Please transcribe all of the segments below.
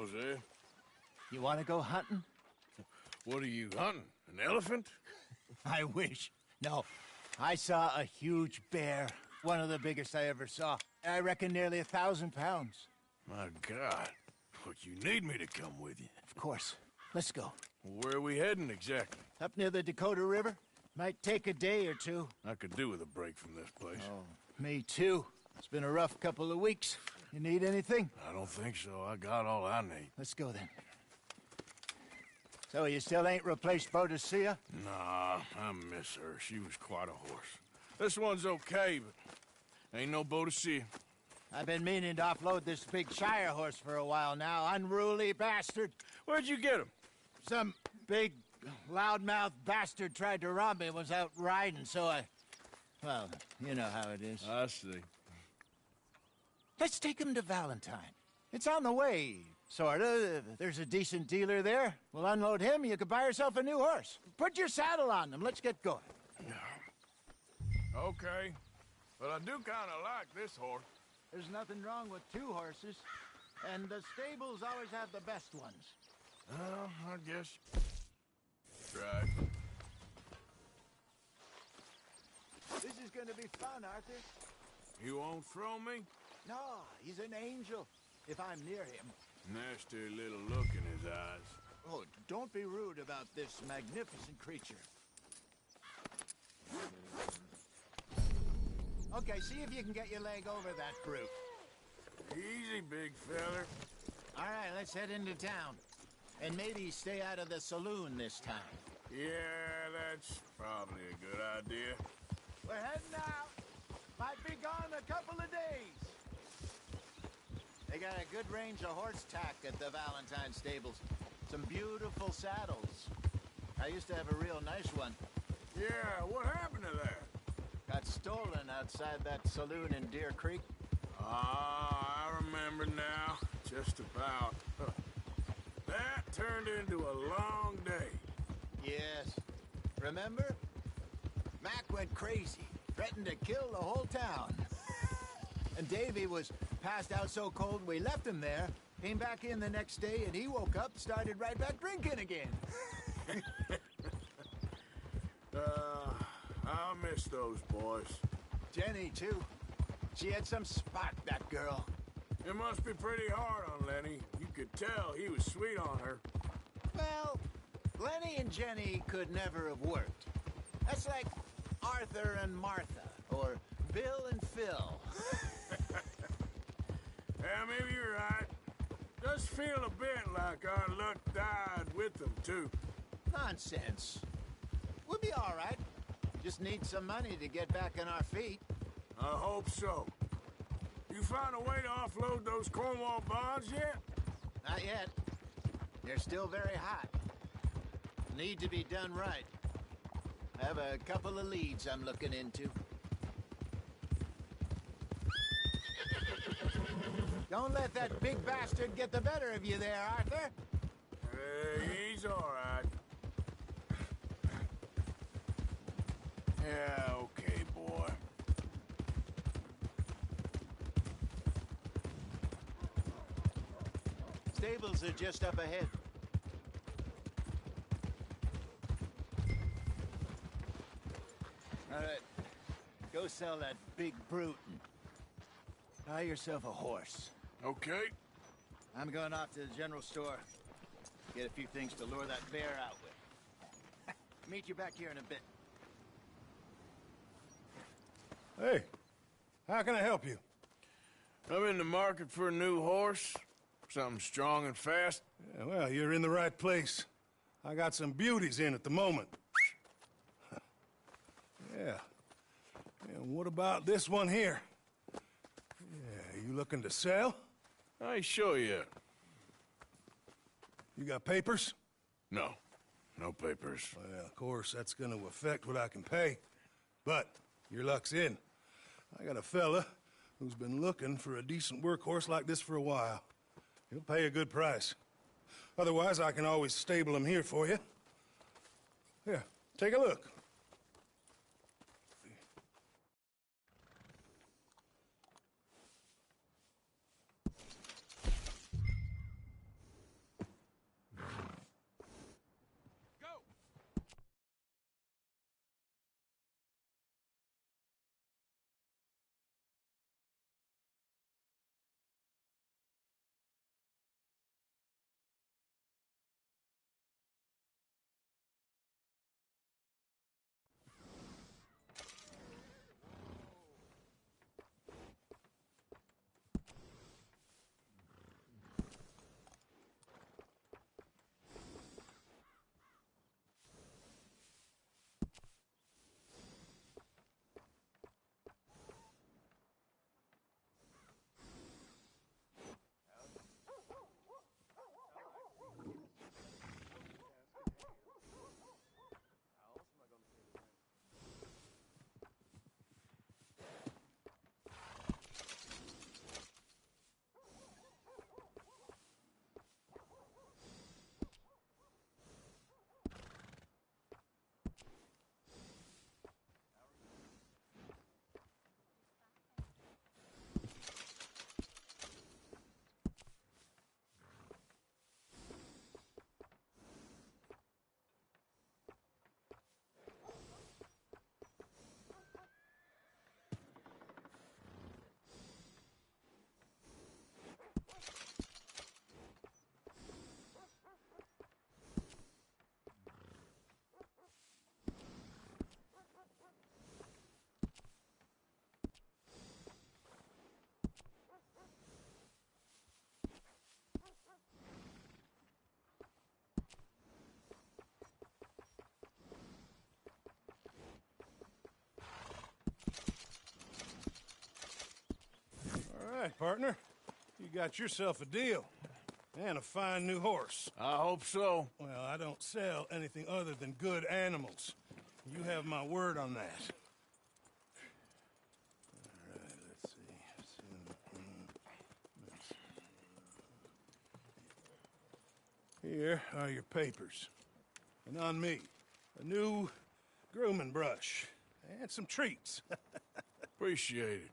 Jose, You want to go hunting? what are you hunting? An elephant? I wish. No, I saw a huge bear. One of the biggest I ever saw. I reckon nearly 1,000 pounds. My God. What, you need me to come with you? Of course. Let's go. Where are we heading exactly? Up near the Dakota River. Might take a day or two. I could do with a break from this place. Oh, me too. It's been a rough couple of weeks. You need anything? I don't think so. I got all I need. Let's go then. So you still ain't replaced Boadicea? Nah, I miss her. She was quite a horse. This one's okay, but ain't no Boadicea. I've been meaning to offload this big Shire horse for a while now. Unruly bastard. Where'd you get him? Some big, loudmouth bastard tried to rob me and was out riding, so I... Well, you know how it is. I see. Let's take him to Valentine. It's on the way, sorta. There's a decent dealer there. We'll unload him, you could buy yourself a new horse. Put your saddle on him, let's get going. Okay. But I do kind of like this horse. There's nothing wrong with two horses, and the stables always have the best ones. Well, I guess. Right. This is gonna be fun, Arthur. You won't throw me? No, he's an angel, if I'm near him. Nasty little look in his eyes. Oh, don't be rude about this magnificent creature. Okay, see if you can get your leg over that brute. Easy, big feller. All right, let's head into town. And maybe stay out of the saloon this time. Yeah, that's probably a good idea. We're heading out. Might be gone a couple of days. They got a good range of horse tack at the Valentine stables. Some beautiful saddles. I used to have a real nice one. Yeah, what happened to that? Got stolen outside that saloon in Deer Creek. Ah, I remember now. Just about. That turned into a long day. Yes. Remember? Mac went crazy, threatened to kill the whole town. And Davy was passed out so cold we left him there, came back in the next day, and he woke up, started right back drinking again. I'll miss those boys. Jenny, too. She had some spark, that girl. It must be pretty hard on Lenny. You could tell he was sweet on her. Well, Lenny and Jenny could never have worked. That's like Arthur and Martha, or Bill and Phil. Yeah, maybe you're right. Does feel a bit like our luck died with them, too. Nonsense. We'll be all right. Just need some money to get back on our feet. I hope so. You find a way to offload those Cornwall bonds yet? Not yet. They're still very hot. Need to be done right. I have a couple of leads I'm looking into. Don't let that big bastard get the better of you there, Arthur. He's all right. Yeah, okay, boy. Stables are just up ahead. All right. Go sell that big brute and buy yourself a horse. Okay. I'm going off to the general store. Get a few things to lure that bear out with. Meet you back here in a bit. Hey, how can I help you? I'm in the market for a new horse. Something strong and fast. Yeah, well, you're in the right place. I got some beauties in at the moment. Yeah. And what about this one here? Yeah, you looking to sell? I ain't sure yet. You got papers? No. No papers. Well, of course, that's gonna affect what I can pay. But your luck's in. I got a fella who's been looking for a decent workhorse like this for a while. He'll pay a good price. Otherwise, I can always stable him here for you. Here, take a look. right, partner. You got yourself a deal. And a fine new horse. I hope so. Well, I don't sell anything other than good animals. You have my word on that. All right, let's see. Here are your papers. And on me, a new grooming brush. And some treats. Appreciate it.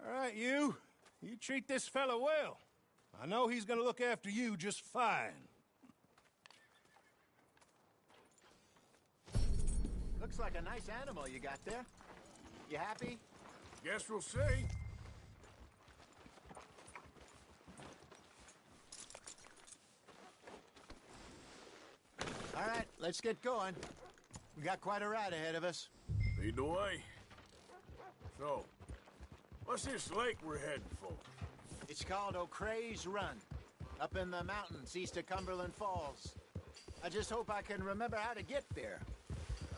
All right, you. You treat this fella well. I know he's gonna look after you just fine. Looks like a nice animal you got there. You happy? Guess we'll see. All right, let's get going. We got quite a ride ahead of us. Lead the way. So, what's this lake we're heading for? It's called O'Creagh's Run, up in the mountains east of Cumberland Falls. I just hope I can remember how to get there.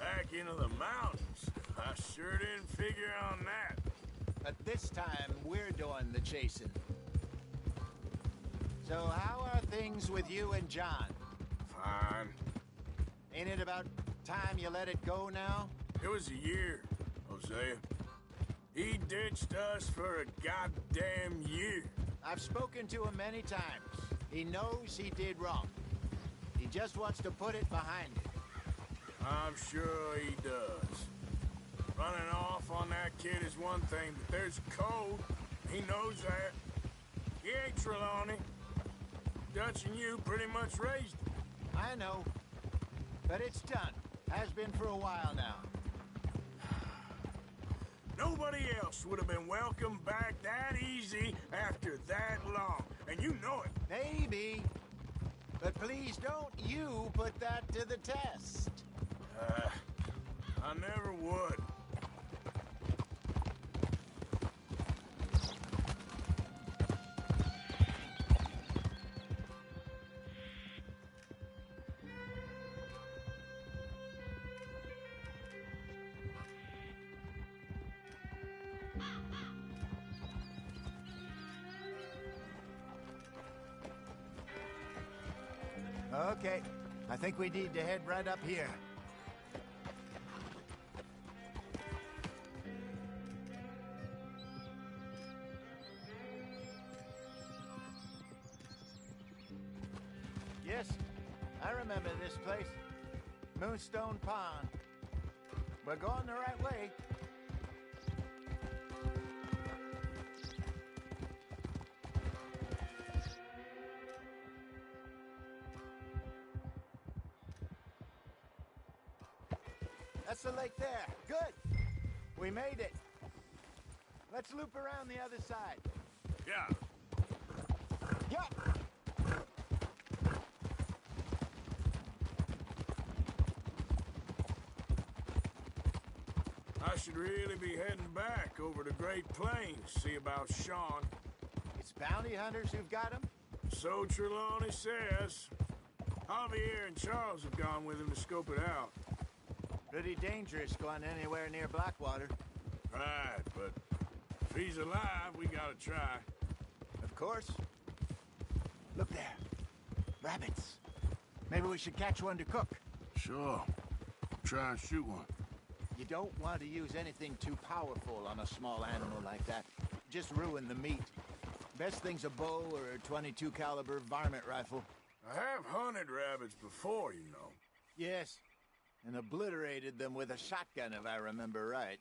Back into the mountains. I sure didn't figure on that. But this time, we're doing the chasing. So how are things with you and John? Fine. Ain't it about time you let it go now? It was a year, Hosea. He ditched us for a goddamn year. I've spoken to him many times. He knows he did wrong. He just wants to put it behind him. I'm sure he does. Running off on that kid is one thing, but there's code. He knows that. He ain't Trelawney. Dutch and you pretty much raised him. I know. But it's done. Has been for a while now. Nobody else would have been welcomed back that easy after that long. And you know it. Maybe. But please don't you put that to the test. I never would. Okay. I think we need to head right up here. Yes, I remember this place. Moonstone Pond. We're going the right way. That's the lake there. Good. We made it. Let's loop around the other side. Yeah. Yup. I should really be heading back over to Great Plains, see about Sean. It's bounty hunters who've got him? So Trelawney says. Javier and Charles have gone with him to scope it out. Pretty dangerous going anywhere near Blackwater. Right, but if he's alive, we gotta try. Of course. Look there. Rabbits. Maybe we should catch one to cook. Sure. Try and shoot one. You don't want to use anything too powerful on a small animal like that. Just ruin the meat. Best thing's a bow or a .22 caliber varmint rifle. I have hunted rabbits before, you know. Yes, and obliterated them with a shotgun if I remember right.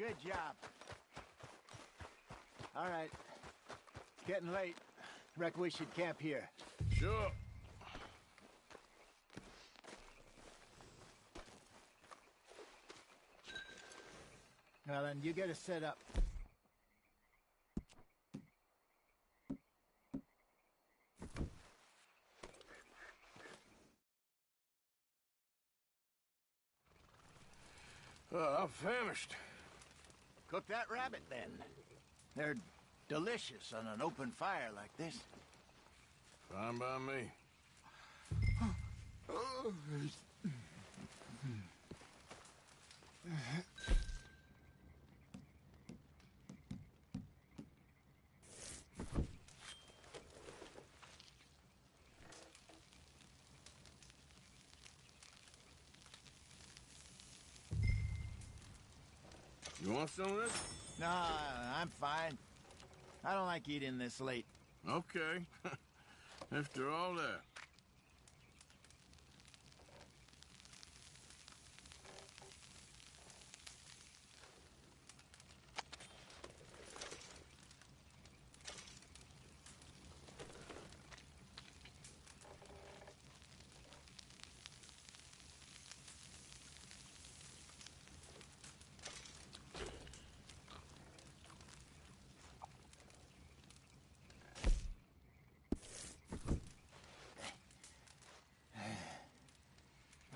Good job. All right. It's getting late. Reckon we should camp here. Sure. Well, then you get us set up. I'm famished. Cook that rabbit, then. They're delicious on an open fire like this. Fine by me. You want some of this? No, I'm fine. I don't like eating this late. Okay. After all that.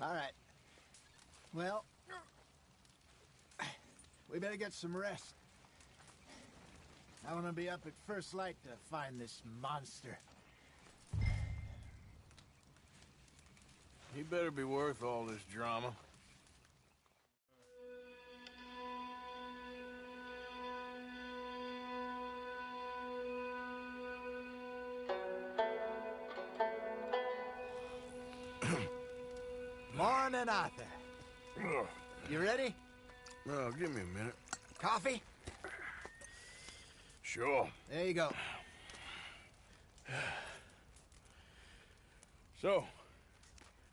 All right. Well, we better get some rest. I want to be up at first light to find this monster. He better be worth all this drama. Morning, Arthur. Ugh. You ready? Well, give me a minute. Coffee? Sure. There you go. So,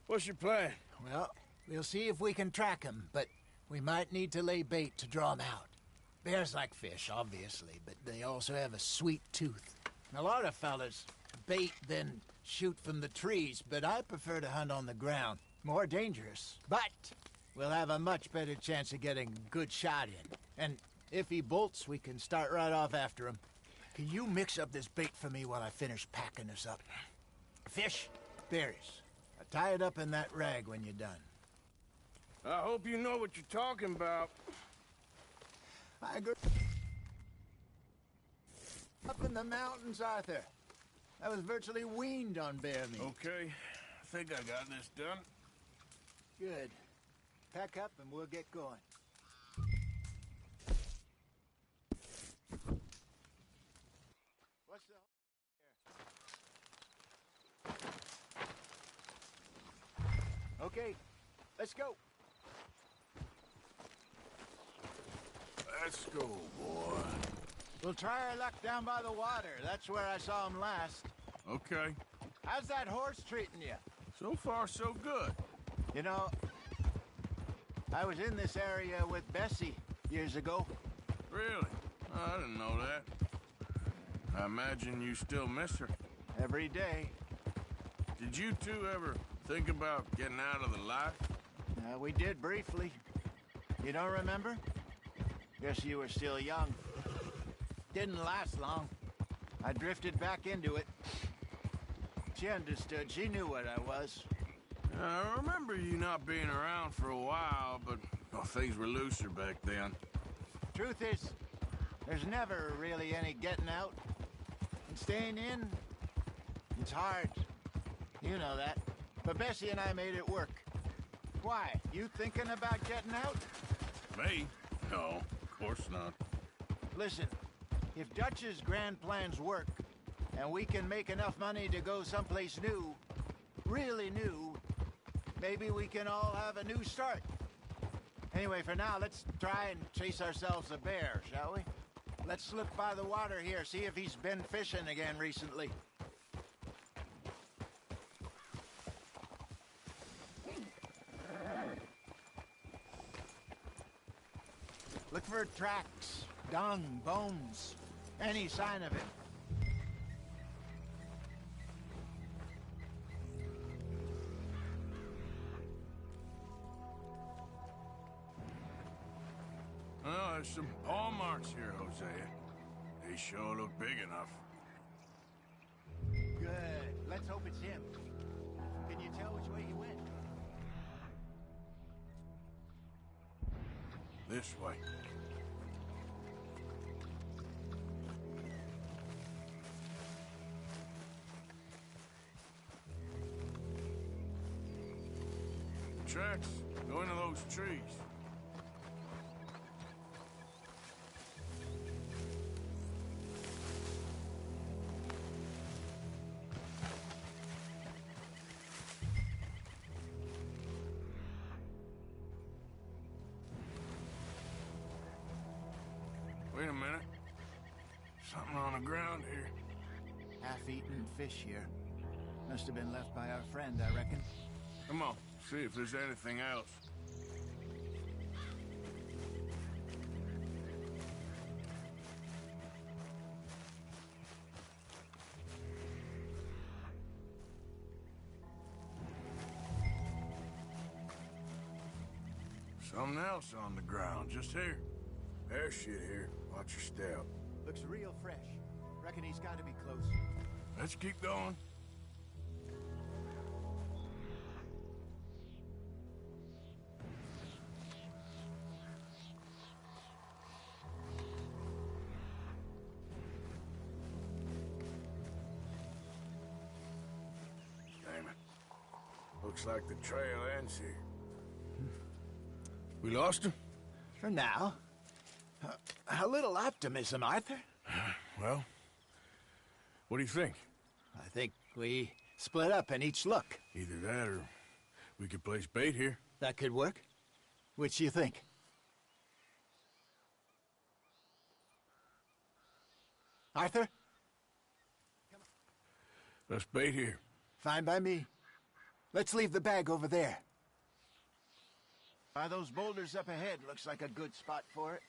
what's your plan? Well, we'll see if we can track him, but we might need to lay bait to draw him out. Bears like fish, obviously, but they also have a sweet tooth. A lot of fellas bait, then shoot from the trees, but I prefer to hunt on the ground. More dangerous, but we'll have a much better chance of getting a good shot in. And if he bolts, we can start right off after him. Can you mix up this bait for me while I finish packing this up? Fish, berries. Tie it up in that rag when you're done. I hope you know what you're talking about. I grew up in the mountains, Arthur. I was virtually weaned on bear meat. Okay, I think I got this done. Good. Pack up and we'll get going. What's the here? Okay, let's go. Let's go, boy. We'll try our luck down by the water. That's where I saw him last. Okay. How's that horse treating you? So far, so good. You know, I was in this area with Bessie years ago. Really? I didn't know that. I imagine you still miss her. Every day. Did you two ever think about getting out of the life? We did briefly. You don't remember? Guess you were still young. Didn't last long. I drifted back into it. She understood. She knew what I was. I remember you not being around for a while, but things were looser back then. Truth is, there's never really any getting out. And staying in, it's hard. You know that. But Bessie and I made it work. Why? You thinking about getting out? Me? No, of course not. Listen, if Dutch's grand plans work, and we can make enough money to go someplace new, really new, maybe we can all have a new start. Anyway, for now, let's try and chase ourselves a bear, shall we? Let's look by the water here, see if he's been fishing again recently. Look Look for tracks, dung, bones, any sign of it. Well, there's some paw marks here, Hosea. They sure look big enough. Good. Let's hope it's him. Can you tell which way he went? This way. Tracks go into those trees. Wait a minute. Something on the ground here. Half-eaten fish here. Must have been left by our friend, I reckon. Come on, see if there's anything else. Something else on the ground, just here. There's shit here. Watch your step. Looks real fresh. Reckon he's got to be close. Let's keep going. Damn it. Looks like the trail ends here. We lost him? For now. A little optimism, Arthur. Well, what do you think? I think we split up and each look. Either that or we could place bait here. That could work. Which do you think? Arthur? Let's bait here. Fine by me. Let's leave the bag over there. By those boulders up ahead, looks like a good spot for it.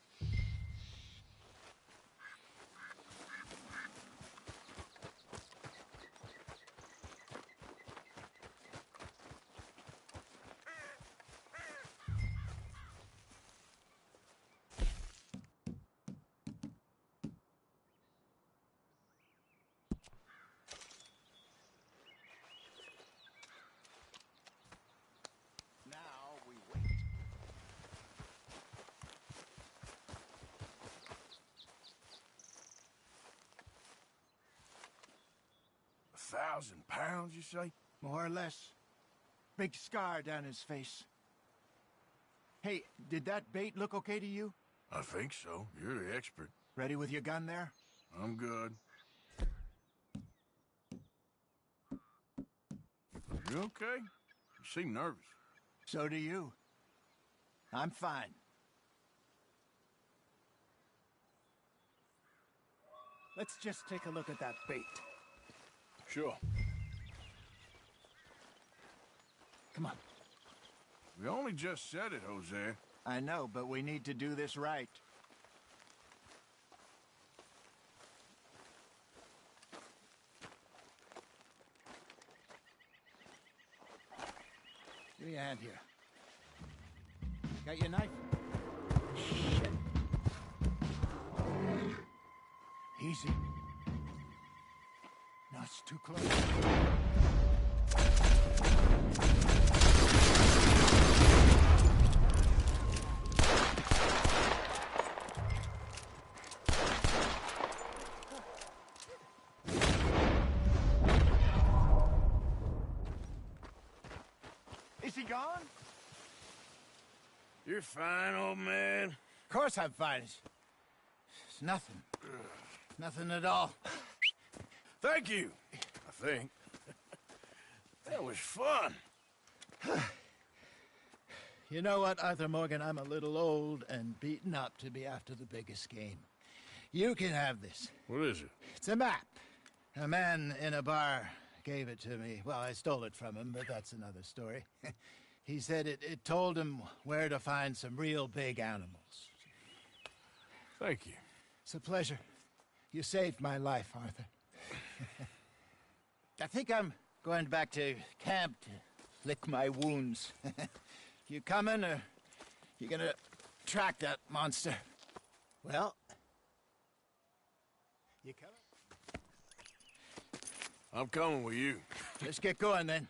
Now we wait. £1,000, you say? More or less. Big scar down his face. Hey, did that bait look okay to you? I think so. You're the expert. Ready with your gun there? I'm good. You okay? You seem nervous. So do you. I'm fine. Let's just take a look at that bait. Sure. Come on. We only just said it, Jose. I know, but we need to do this right. Give me a hand here. Got your knife? Shit. Easy. No, it's too close. Is he gone? You're fine, old man. Of course I'm fine. It's nothing. Nothing at all. Thank you, I think. That was fun. You know what, Arthur Morgan? I'm a little old and beaten up to be after the biggest game. You can have this. What is it? It's a map. A man in a bar gave it to me. Well, I stole it from him, but that's another story. He said it told him where to find some real big animals. Thank you. It's a pleasure. You saved my life, Arthur. I think I'm going back to camp to lick my wounds. You coming, or you gonna track that monster? Well, you coming? I'm coming with you. Let's get going, then.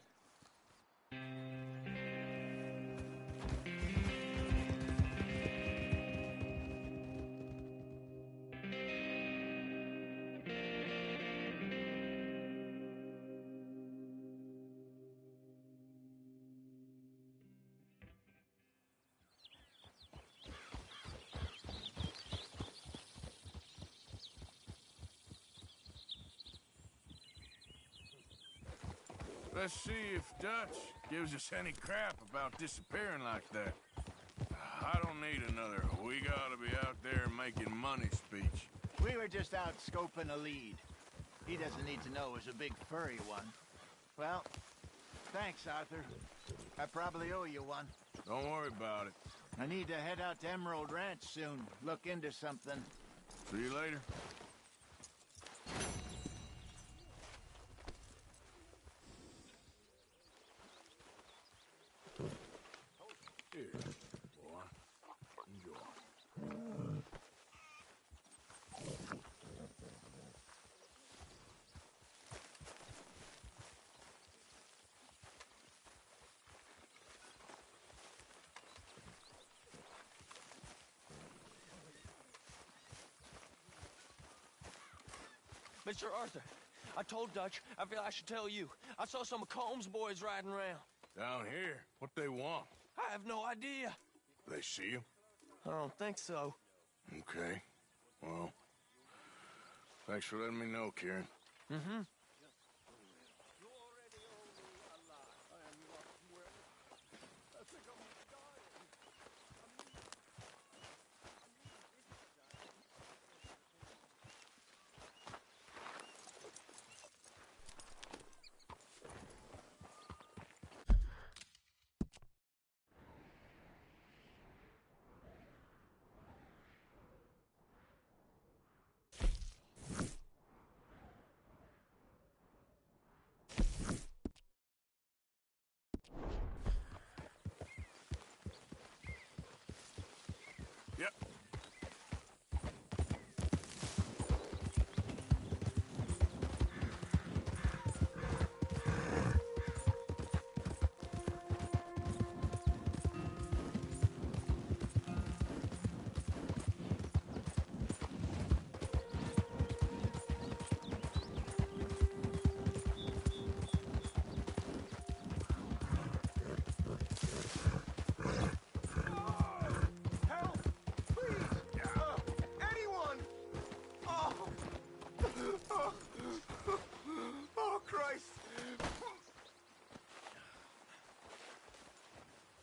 Let's see if Dutch gives us any crap about disappearing like that. I don't need another "we gotta be out there making money" speech. We were just out scoping a lead. He doesn't need to know it was a big furry one. Well, thanks, Arthur. I probably owe you one. Don't worry about it. I need to head out to Emerald Ranch soon. Look into something. See you later. Here, boy. Enjoy. Mr. Arthur, I told Dutch I feel I should tell you. I saw some of Combs' boys riding around. Down here? What they want? I have no idea. They see you? I don't think so. Okay. Well, thanks for letting me know, Kieran. Mm-hmm. Yep.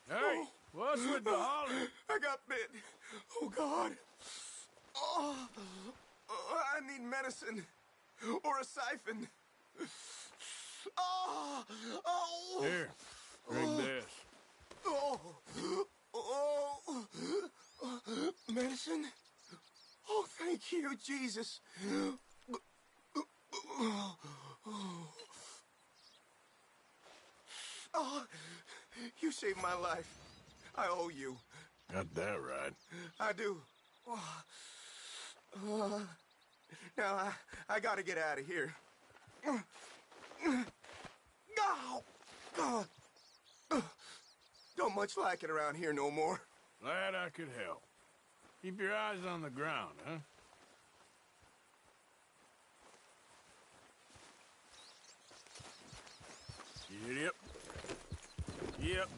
Hey, what's with the holler? I got bit. Oh, God. Oh, I need medicine. Or a siphon. Oh, oh. Here, drink this. Oh, oh. Medicine? Oh, thank you, Jesus. Oh, you saved my life. I owe you. Got that right. I do. Now, I gotta get out of here. Oh, God. Don't much like it around here no more. Glad I could help. Keep your eyes on the ground, huh? Yep. Yep.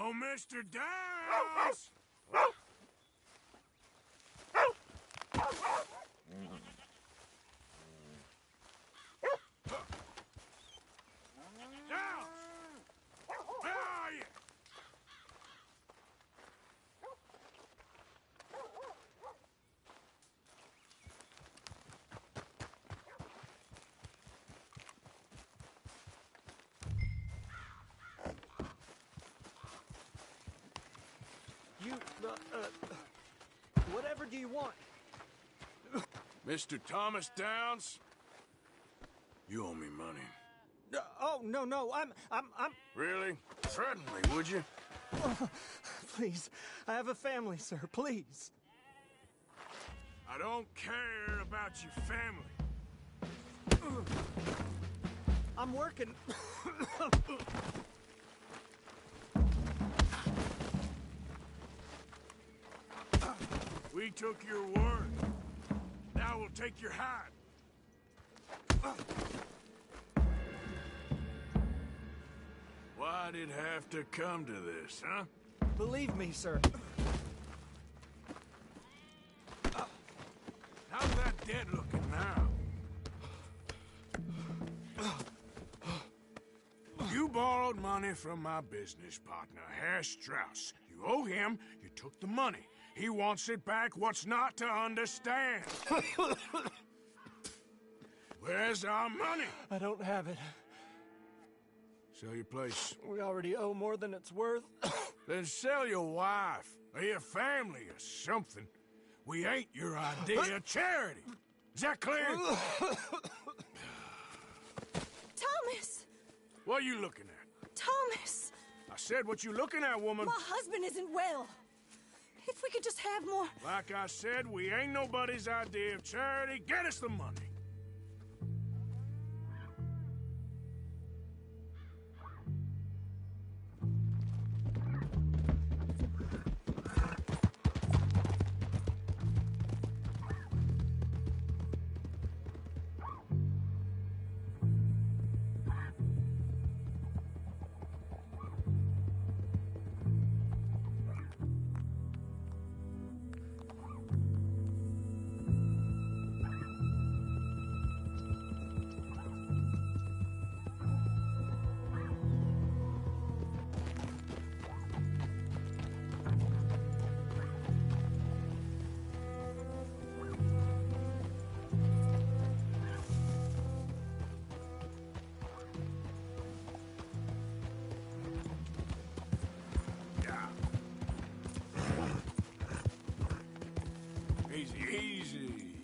Oh, Mr. Downs! Downs! Where are you? You, whatever do you want? Mr. Thomas Downs? You owe me money. Oh, no, I'm... Really? Threaten me, would you? Please, I have a family, sir, please. I don't care about your family. I'm working. We took your word. Now we'll take your hide. Why'd it have to come to this, huh? Believe me, sir. How's that dead looking now? You borrowed money from my business partner, Herr Strauss. You owe him, you took the money. He wants it back, what's not to understand? Where's our money? I don't have it. Sell your place. We already owe more than it's worth. Then sell your wife, or your family, or something. We ain't your idea of charity. Is that clear? Thomas! What are you looking at? Thomas! I said what you looking at, woman. My husband isn't well. If we could just have more... Like I said, we ain't nobody's idea of charity. Get us the money. Easy.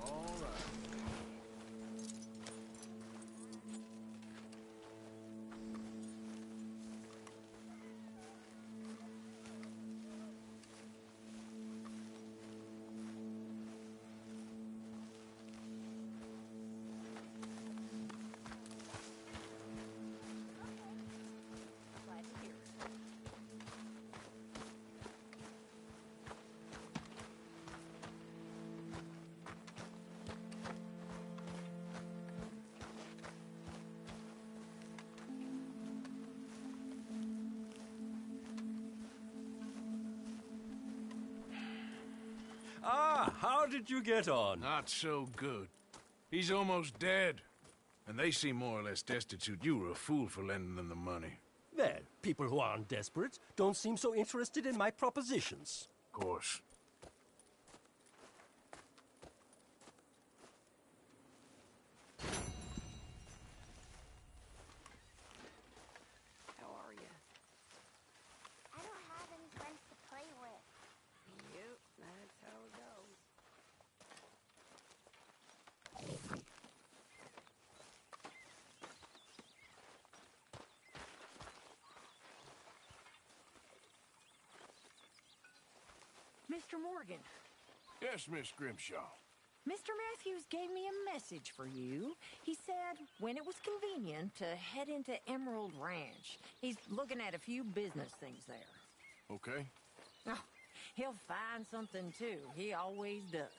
All right. Ah, how did you get on? Not so good. He's almost dead. And they seem more or less destitute. You were a fool for lending them the money. Well, people who aren't desperate don't seem so interested in my propositions. Of course. How are you? I don't have any friends to play with. Yep, that's how it goes. Mr. Morgan, Yes, Miss Grimshaw. Mr. Matthews gave me a message for you. He said when it was convenient to head into Emerald Ranch. He's looking at a few business things there. Okay. Oh, he'll find something, too. He always does.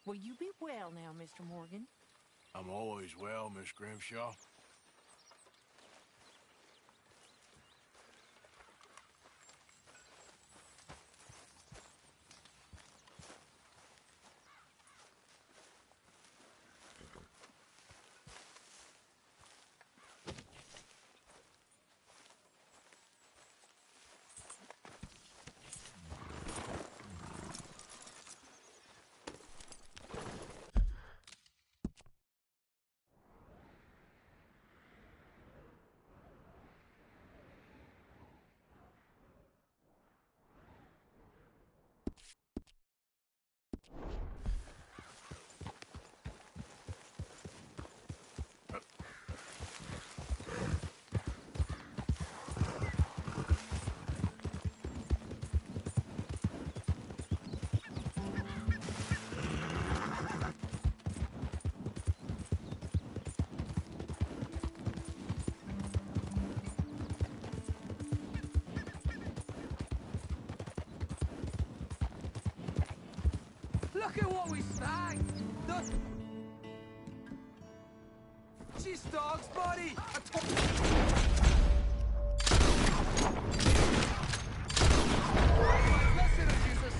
Will you be well now, Mr. Morgan? I'm always well, Miss Grimshaw. Look at what we snagged! She's dogs, buddy! Listen to Jesus,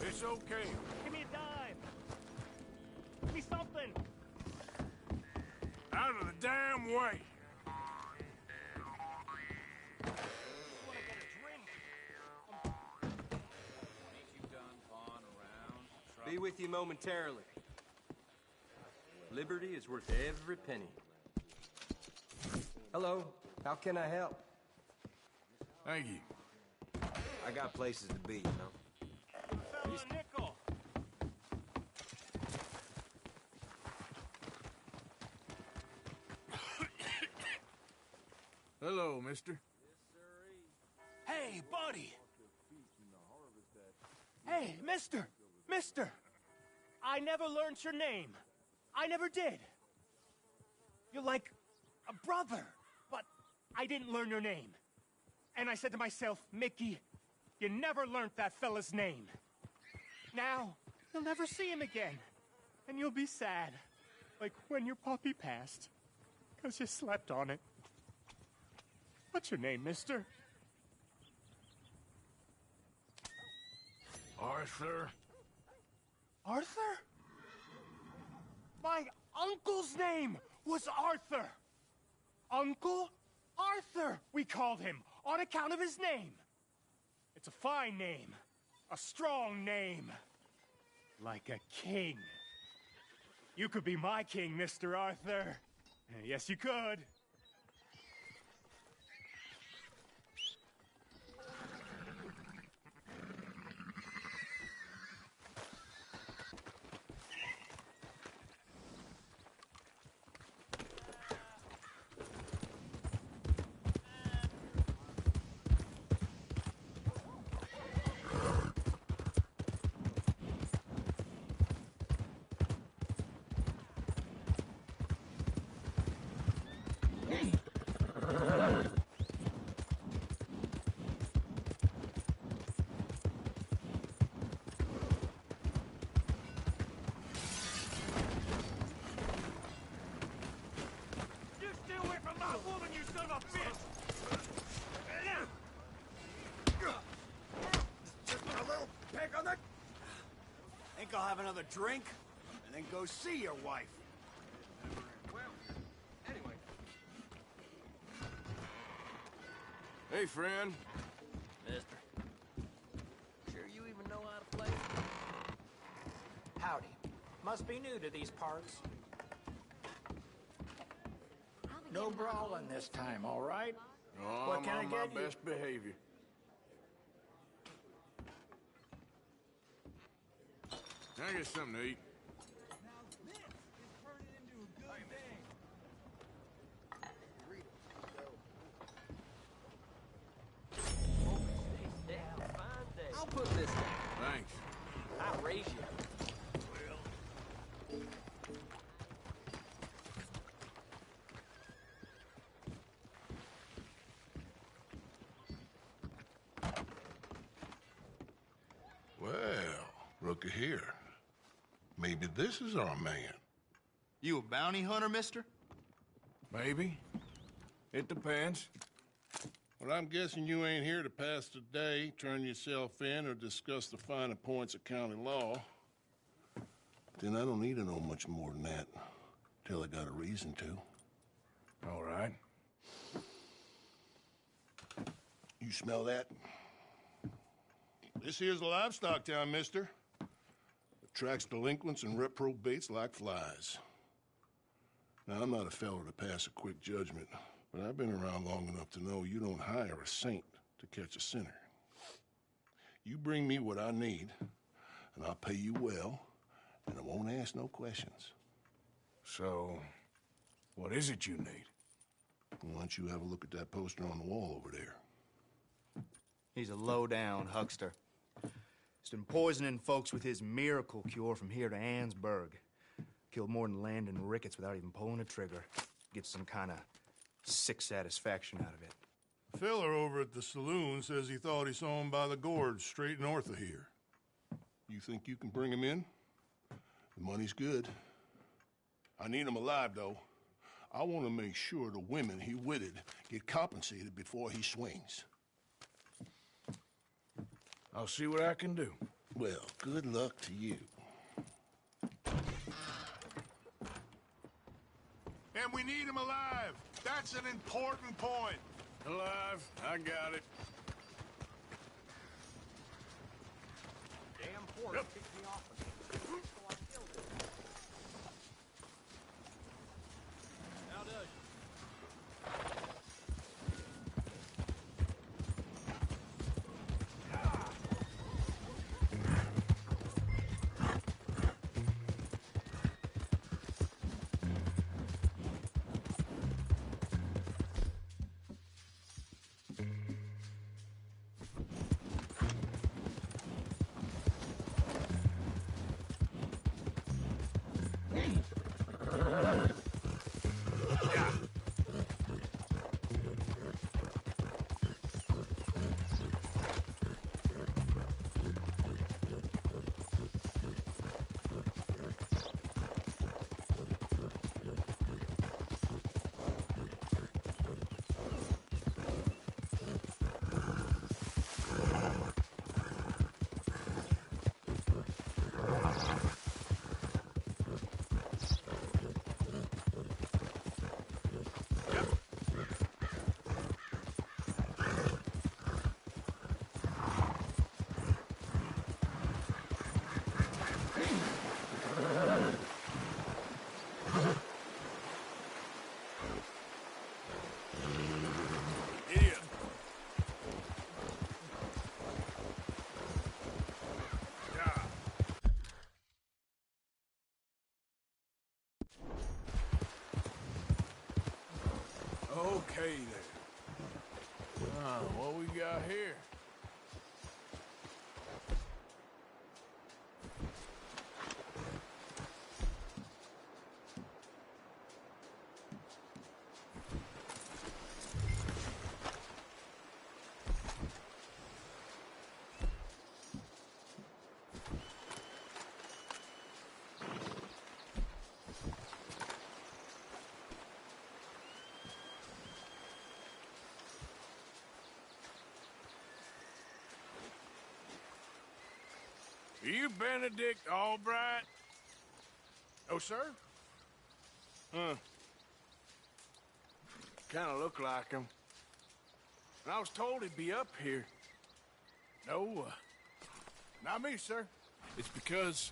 It's okay. Give me a dime. Give me something. Out of the damn way. Be with you momentarily. Liberty is worth every penny. Hello, how can I help? Thank you. I got places to be, you know. Fella nickel. Hello, mister. Hey, buddy! Hey, mister! Mister! I never learned your name. I never did. You're like a brother, but I didn't learn your name. And I said to myself, Mickey, you never learned that fella's name. Now, you'll never see him again. And you'll be sad. Like when your puppy passed. 'Cause you slept on it. What's your name, mister? Arthur. Arthur? My uncle's name was Arthur. Uncle Arthur, we called him, on account of his name. It's a fine name, a strong name, like a king. You could be my king, Mr. Arthur. Yes, you could. Think I'll have another drink, and then go see your wife. Well, anyway. Hey, friend. Mister. Sure you even know how to play? Howdy. Must be new to these parts. No brawling this time, all right? Oh, What I'm can I on my get you? best behavior. Can I get something to eat? Now this is turning into a put this down. Thanks. I raise you. Well, looky here. Maybe this is our man. You a bounty hunter, mister? Maybe. It depends. Well, I'm guessing you ain't here to pass the day, turn yourself in, or discuss the finer points of county law. Then I don't need to know much more than that, till I got a reason to. All right. You smell that? This here's a livestock town, mister. Attracts delinquents and reprobates like flies. Now, I'm not a fellow to pass a quick judgment, but I've been around long enough to know you don't hire a saint to catch a sinner. You bring me what I need, and I'll pay you well, and I won't ask no questions. So, what is it you need? Why don't you have a look at that poster on the wall over there? He's a low-down huckster. He's been poisoning folks with his miracle cure from here to Annesburg. Killed more than Landon Ricketts without even pulling a trigger. Gets some kind of sick satisfaction out of it. The fella over at the saloon says he thought he saw him by the gorge straight north of here. You think you can bring him in? The money's good. I need him alive, though. I want to make sure the women he witted get compensated before he swings. I'll see what I can do. Well, good luck to you. And we need him alive. That's an important point. Alive, I got it. Damn horse picked me off again. So I killed it. How does Okay, then. What we got here? Are you Benedict Albright? Oh, sir? Huh. Kind of look like him. And I was told he'd be up here. No, not me, sir. It's because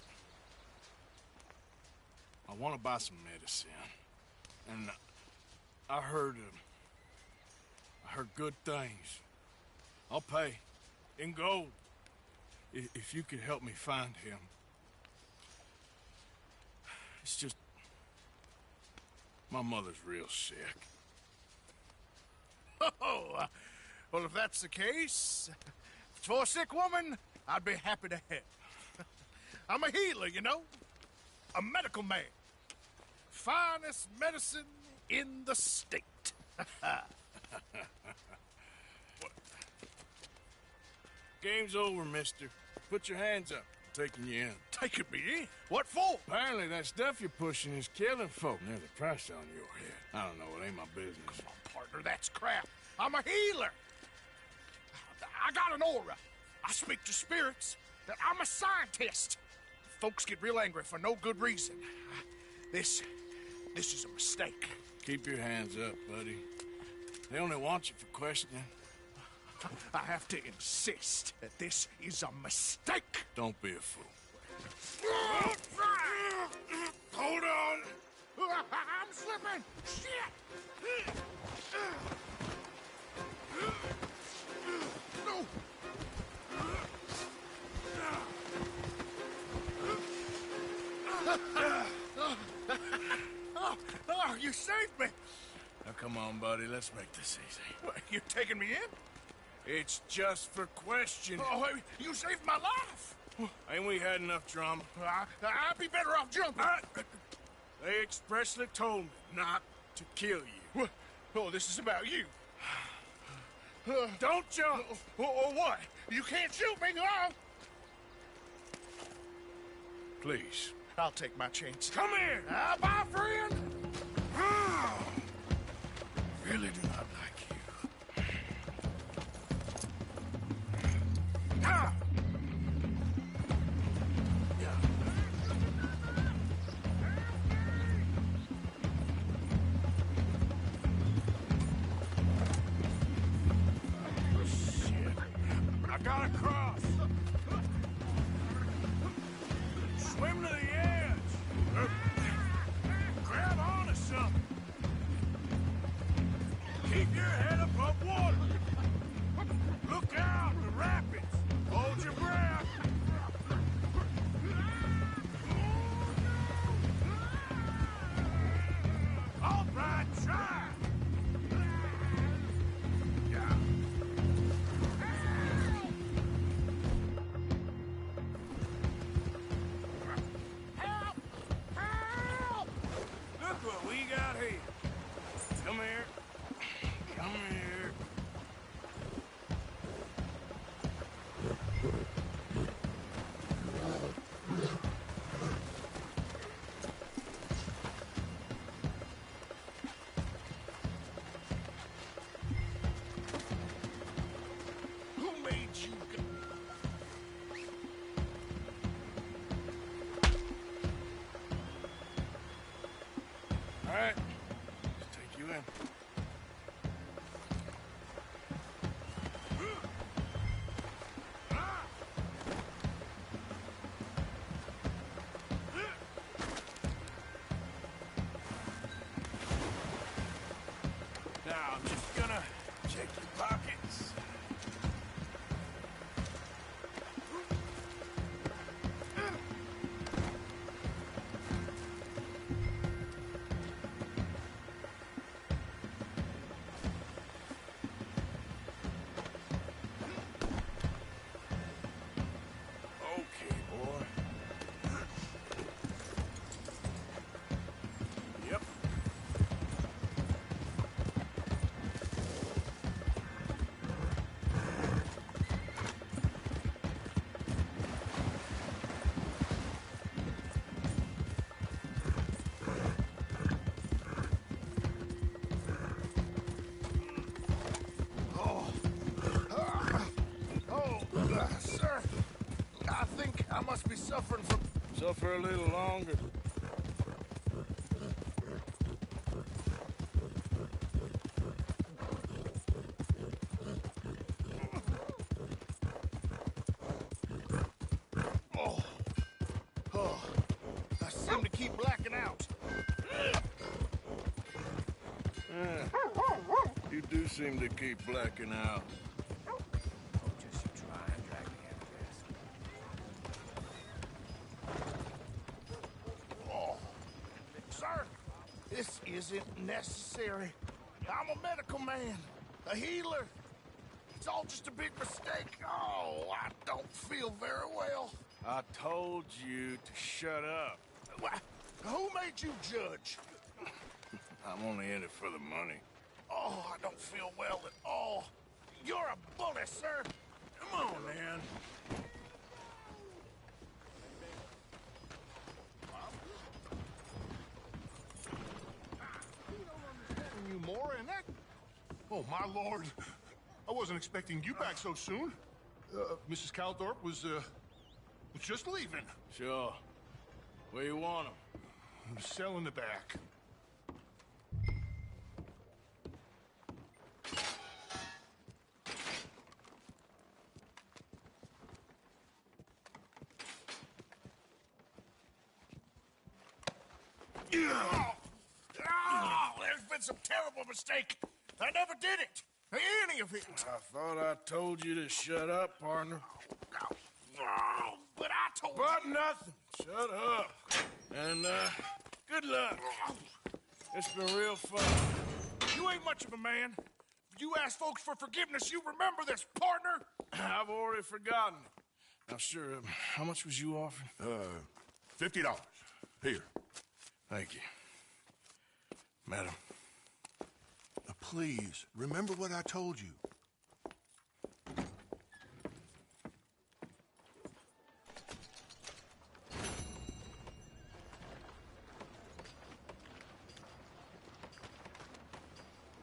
I want to buy some medicine. And I heard good things. I'll pay in gold. If you could help me find him. It's just... my mother's real sick. Oh, well, if that's the case, for a sick woman, I'd be happy to help. I'm a healer, you know? A medical man. Finest medicine in the state. Game's over, mister. Put your hands up. I'm taking you in. Taking me in? What for? Apparently that stuff you're pushing is killing folk. There's a price on your head. I don't know. It ain't my business. Come on, partner. That's crap. I'm a healer. I got an aura. I speak to spirits. I'm a scientist. Folks get real angry for no good reason. This is a mistake. Keep your hands up, buddy. They only want you for questioning. I have to insist that this is a mistake. Don't be a fool. Hold on. I'm slipping. Shit. No. Oh, you saved me. Now, come on, buddy. Let's make this easy. What, you taking me in? It's just for questioning. Oh, you saved my life. Ain't we had enough drama? I'd be better off jumping. They expressly told me not to kill you. Oh, this is about you. Don't jump! Or what? You can't shoot me, no! Please. I'll take my chance. Come here! Bye, friend! Really do not like you. Ah! I gotta cross. Swim to the edge. Grab onto something. Keep your head above water. Look out, the rapids. Hold your breath. All right, try. Yeah. Look what we got here. Come here. Come here. Who made you go? All right. Let's take you in. Now, I'm just gonna check your pockets. Okay, boy. Yep. Sir, I think I must be suffering from... Suffer a little longer. I seem to keep blacking out. You do seem to keep blacking out. Just you try and drag me out of this. Sir, this isn't necessary. I'm a medical man, a healer. It's all just a big mistake. Oh, I don't feel very well. I told you to shut up. Who made you judge? I'm only in it for the money. Oh, I don't feel well at all. You're a bully, sir. Come on, man. You more and that? Oh, my lord. I wasn't expecting you back so soon. Mrs. Calthorpe was just leaving. Sure. Where you want him? Cell in the back. There's been some terrible mistake. I never did it. Any of it. I thought I told you to shut up, partner. But I told you. But nothing. Shut up. And, good luck. It's been real fun. You ain't much of a man. You ask folks for forgiveness, you remember this, partner. I've already forgotten. Now, sure, how much was you offering? $50. Here. Thank you. Madam. Please, remember what I told you.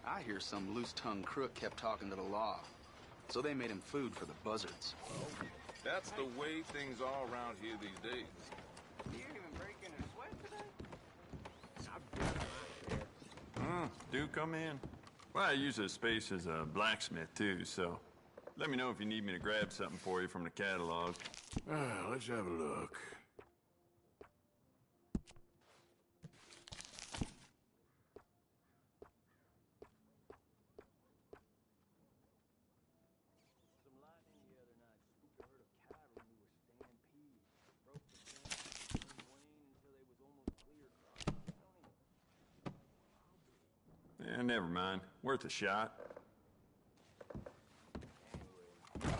I hear some loose-tongued crook kept talking to the law, so they made him food for the buzzards. Well, that's the way things are around here these days. You even breaking a sweat today? Do come in. Well, I use this space as a blacksmith, too, so let me know if you need me to grab something for you from the catalog. Let's have a look. Yeah, never mind. Worth a shot. Well,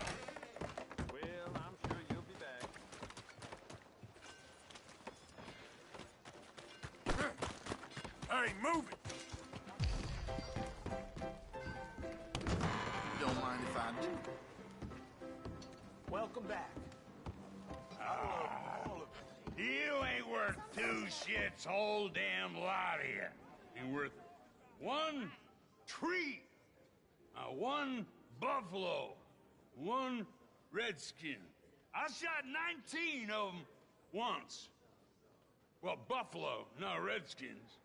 I'm sure you'll be back. Hey, move it! Don't mind if I do. Welcome back. You ain't worth two shits, whole damn lot of you. You're worth one tree, one buffalo, one redskin. I shot 19 of them once. Well, buffalo, not redskins.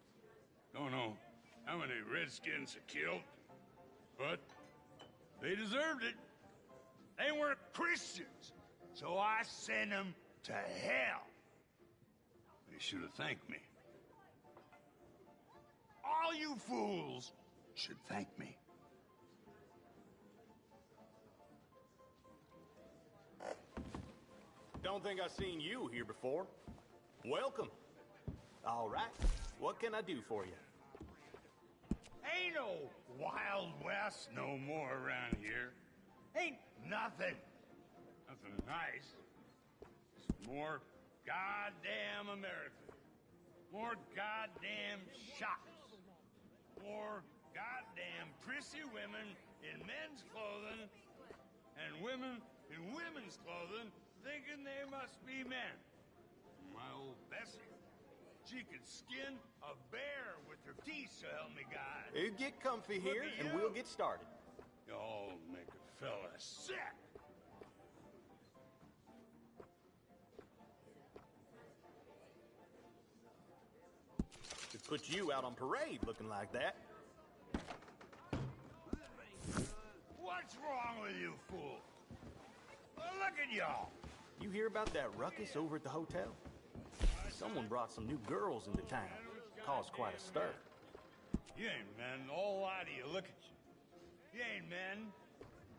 Don't know how many redskins I killed, but they deserved it. They weren't Christians, so I sent them to hell. They should have thanked me. All you fools should thank me. Don't think I've seen you here before. Welcome. All right, what can I do for you? Ain't no Wild West no more around here. Ain't nothing nice. It's more goddamn America. More goddamn shops. More goddamn prissy women in men's clothing and women in women's clothing thinking they must be men. My old Bessie, she could skin a bear with her teeth, so help me God. You get comfy here, and we'll get started. Y'all make a fella sick. Could put you out on parade looking like that. What's wrong with you fools? Well, look at y'all. You hear about that ruckus over at the hotel? Someone brought some new girls into town. Caused quite a stir. You ain't men. All lie to you. Look at you. You ain't men.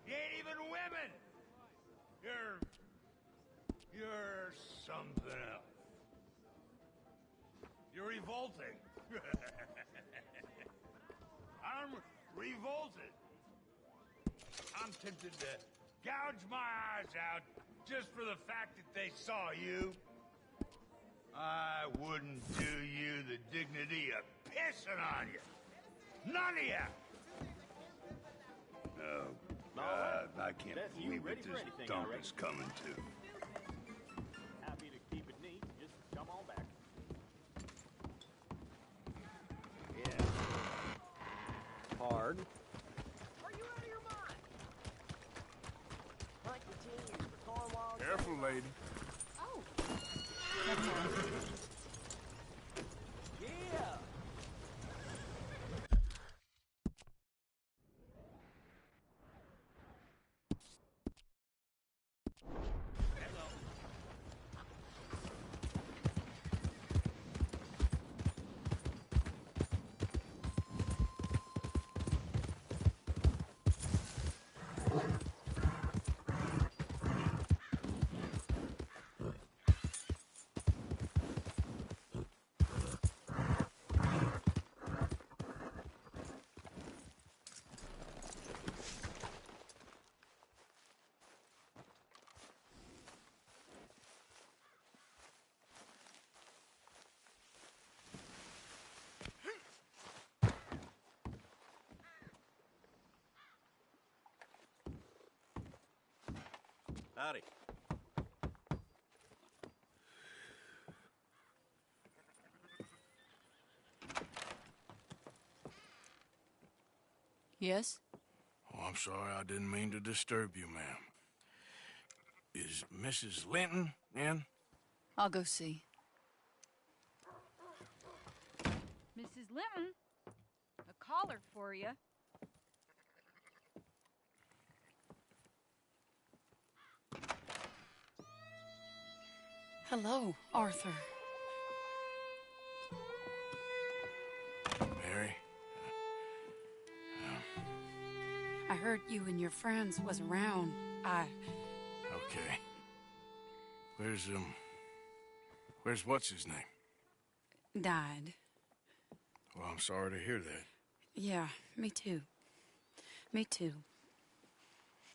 You ain't even women. You're something else. You're revolting. I'm revolted. I'm tempted to gouge my eyes out just for the fact that they saw you. I wouldn't do you the dignity of pissing on you. None of you! Oh, God, I can't believe what this dump is coming to. Happy to keep it neat. Just come on back. Yeah. Hard. Are you out of your mind? Like the team for Cornwall. Careful, lady. Oh. Yeah. Howdy. Yes? Oh, I'm sorry, I didn't mean to disturb you, ma'am. Is Mrs. Linton in? I'll go see. Mrs. Linton, a caller for you. Hello, Arthur. Mary? I heard you and your friends was around. Okay. Where's what's his name? Died. Well, I'm sorry to hear that. Yeah, me too. Me too.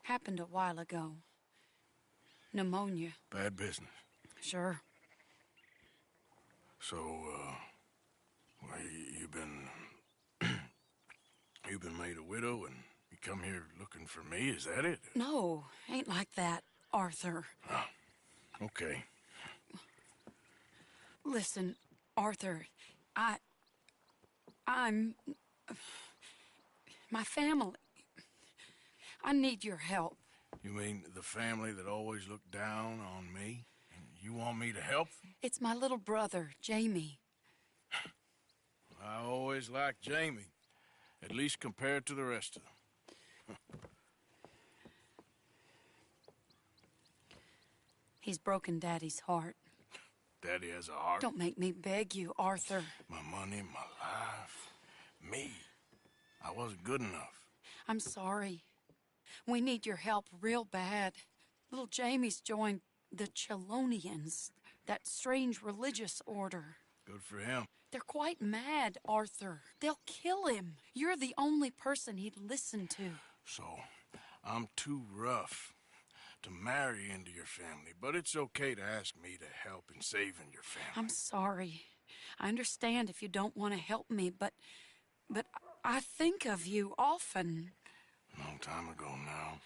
Happened a while ago. Pneumonia. Bad business. Sure. So, well, you've been made a widow and you come here looking for me, is that it? No, ain't like that, Arthur. Oh, okay. Listen, Arthur, I'm... my family. I need your help. You mean the family that always looked down on me? And you want me to help them? It's my little brother, Jamie. I always liked Jamie, at least compared to the rest of them. He's broken Daddy's heart. Daddy has a heart. Don't make me beg you, Arthur. My money, my life, me. I wasn't good enough. I'm sorry. We need your help real bad. Little Jamie's joined the Chelonians, that strange religious order. Good for him. They're quite mad, Arthur. They'll kill him. You're the only person he'd listen to. So, I'm too rough to marry into your family, but it's okay to ask me to help in saving your family. I'm sorry. I understand if you don't want to help me, but I think of you often. Long time ago now.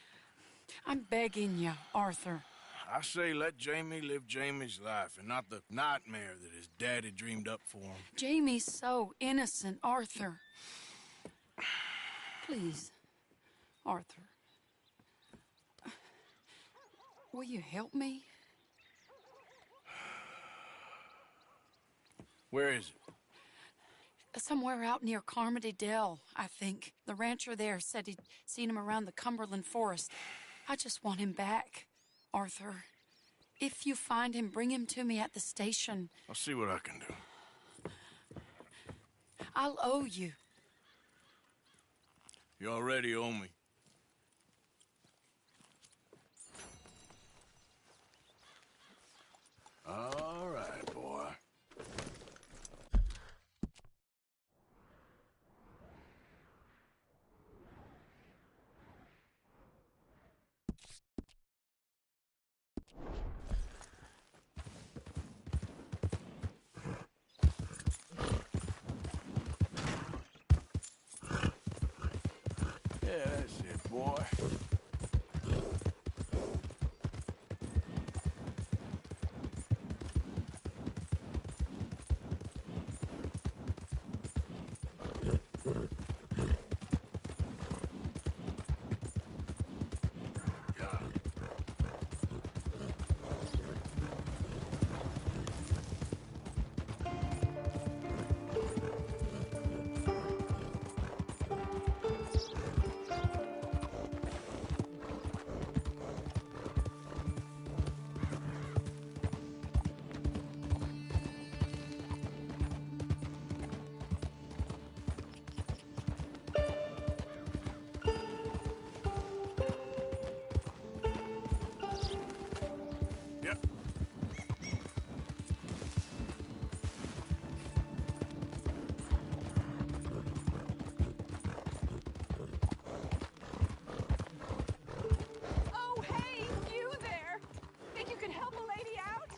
I'm begging you, Arthur. I say let Jamie live Jamie's life and not the nightmare that his daddy dreamed up for him. Jamie's so innocent, Arthur. Please, Arthur. Will you help me? Where is it? Somewhere out near Carmody Dell, I think. The rancher there said he'd seen him around the Cumberland forest. I just want him back, Arthur. If you find him, bring him to me at the station. I'll see what I can do. I'll owe you. You already owe me. All right, boy. boy. Oh, hey, you there! Think you could help a lady out?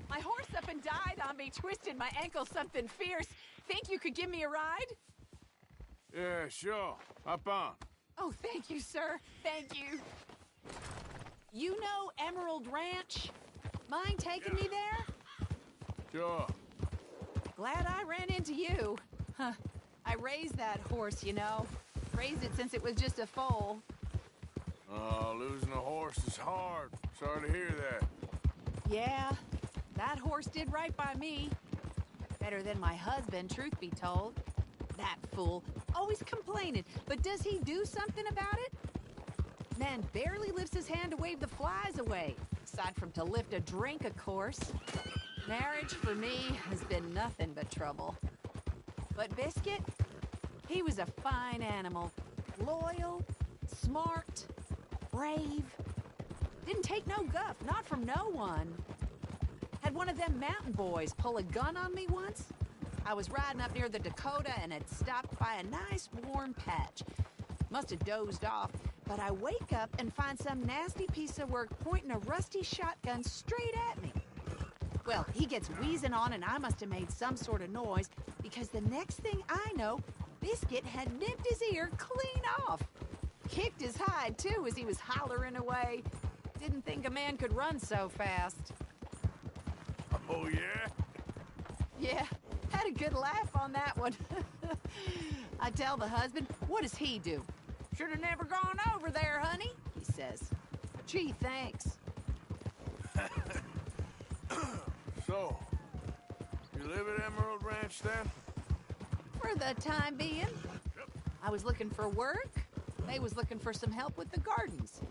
My horse up and died on me, twisted my ankle something fierce. Think you could give me a ride? Yeah, sure. Hop on. Oh, thank you, sir. Thank you. You know Emerald Ranch? Mind taking me there? Sure. Glad I ran into you. Huh. I raised that horse, you know. Raised it since it was just a foal. Oh, losing a horse is hard. Sorry to hear that. Yeah, that horse did right by me. Better than my husband, truth be told. That fool, always complaining, but does he do something about it? Man barely lifts his hand to wave the flies away, aside from to lift a drink, of course. Marriage, for me, has been nothing but trouble. But Biscuit, he was a fine animal. Loyal, smart, brave. Didn't take no guff, not from no one. Had one of them mountain boys pull a gun on me once. I was riding up near the Dakota and had stopped by a nice warm patch. Must have dozed off, but I wake up and find some nasty piece of work pointing a rusty shotgun straight at me. Well, he gets wheezing on and I must have made some sort of noise because the next thing I know, Biscuit had nipped his ear clean off. Kicked his hide, too, as he was hollering away. Didn't think a man could run so fast. Oh, yeah? Yeah, had a good laugh on that one. I tell the husband, what does he do? Should have never gone over there, honey, he says. Gee, thanks. So, you live at Emerald Ranch then? For the time being. I was looking for work. They was looking for some help with the gardens.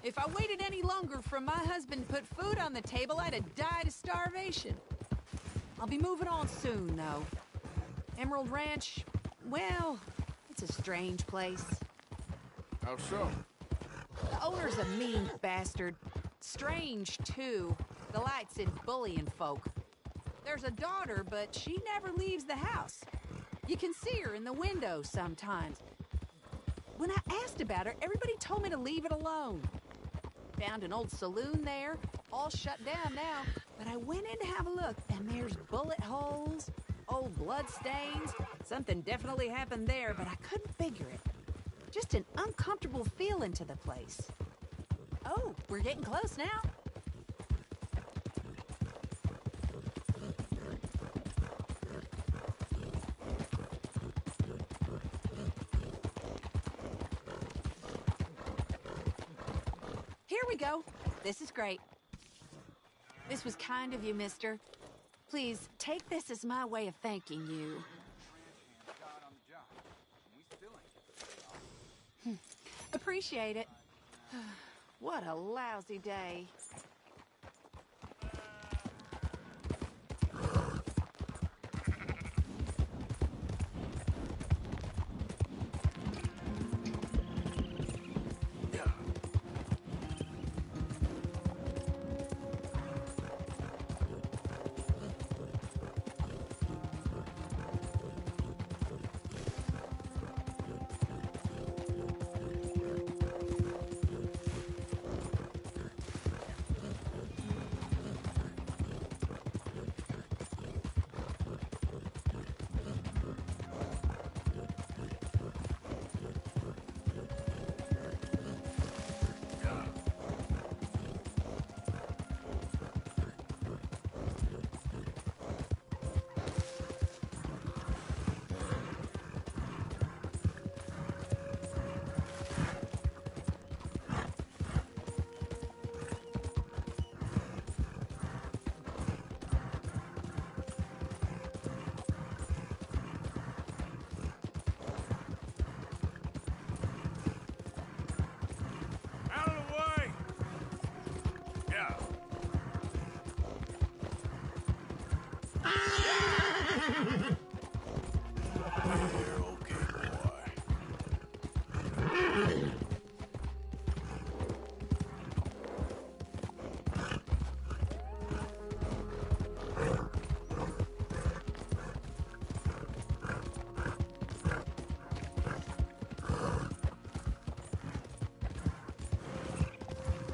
If I waited any longer for my husband to put food on the table, I'd have died of starvation. I'll be moving on soon, though. Emerald Ranch, well, it's a strange place. How so? The owner's a mean bastard. Strange, too. Delights in bullying folk. There's a daughter, but she never leaves the house. You can see her in the window sometimes. When I asked about her, everybody told me to leave it alone. Found an old saloon there, all shut down now, but I went in to have a look, and there's bullet holes, old blood stains. Something definitely happened there, but I couldn't figure it. Just an uncomfortable feeling to the place. Oh, we're getting close now. Here we go. This is great. This was kind of you, mister. Please, take this as my way of thanking you. Appreciate it. What a lousy day.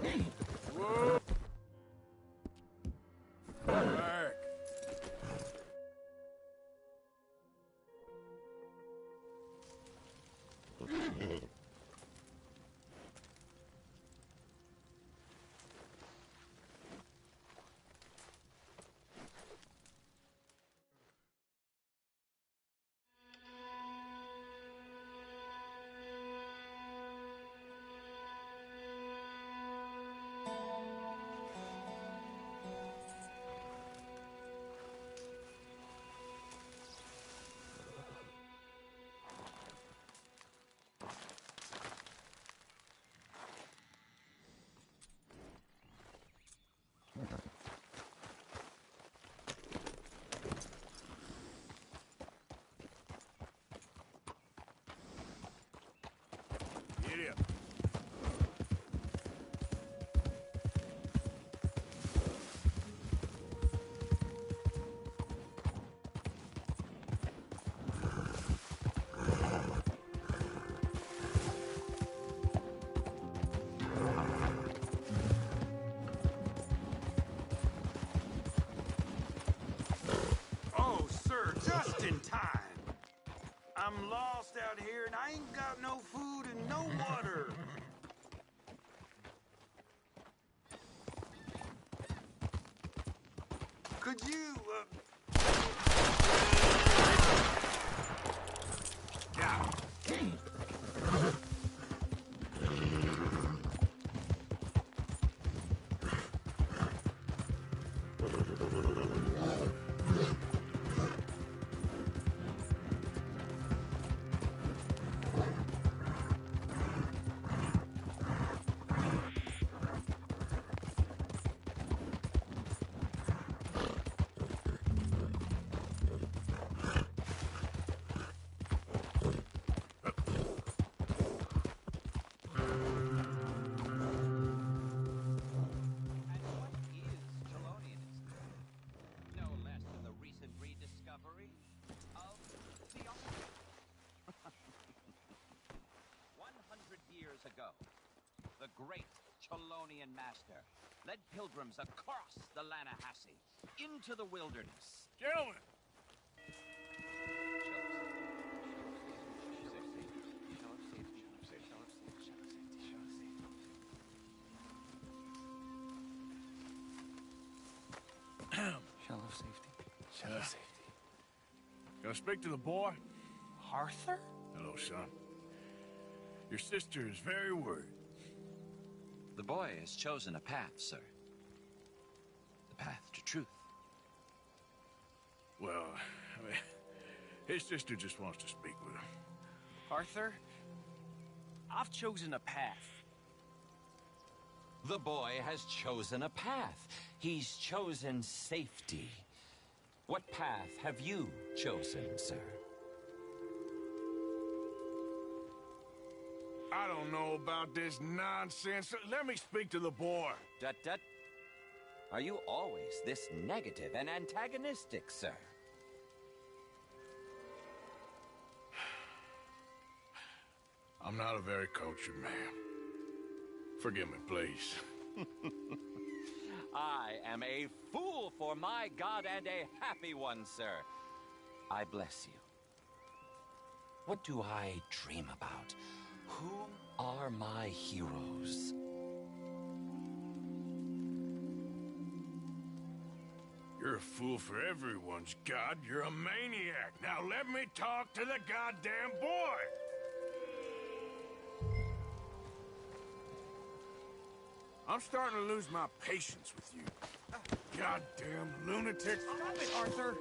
Whoa! Back. Get up. Oh, sir, just in time. I'm lost out here and I ain't got no food and no water. Could you, Yeah. No less than the recent rediscovery of the 100 years ago, the great Cholonian master led pilgrims across the Lannahechee into the wilderness. Gentlemen! Shell of safety. Shell of safety. Gonna speak to the boy? Arthur? Hello, son. Your sister is very worried. The boy has chosen a path, sir. The path to truth. Well, I mean, his sister just wants to speak with him. Arthur, I've chosen a path. The boy has chosen a path. He's chosen safety. What path have you chosen, sir? I don't know about this nonsense. Let me speak to the boy. Tut-tut. Are you always this negative and antagonistic, sir? I'm not a very cultured man. Forgive me, please. I am a fool for my God and a happy one, sir. I bless you. What do I dream about? Who are my heroes? You're a fool for everyone's God. You're a maniac. Now let me talk to the goddamn boy. I'm starting to lose my patience with you. Goddamn lunatic. Stop it, Arthur!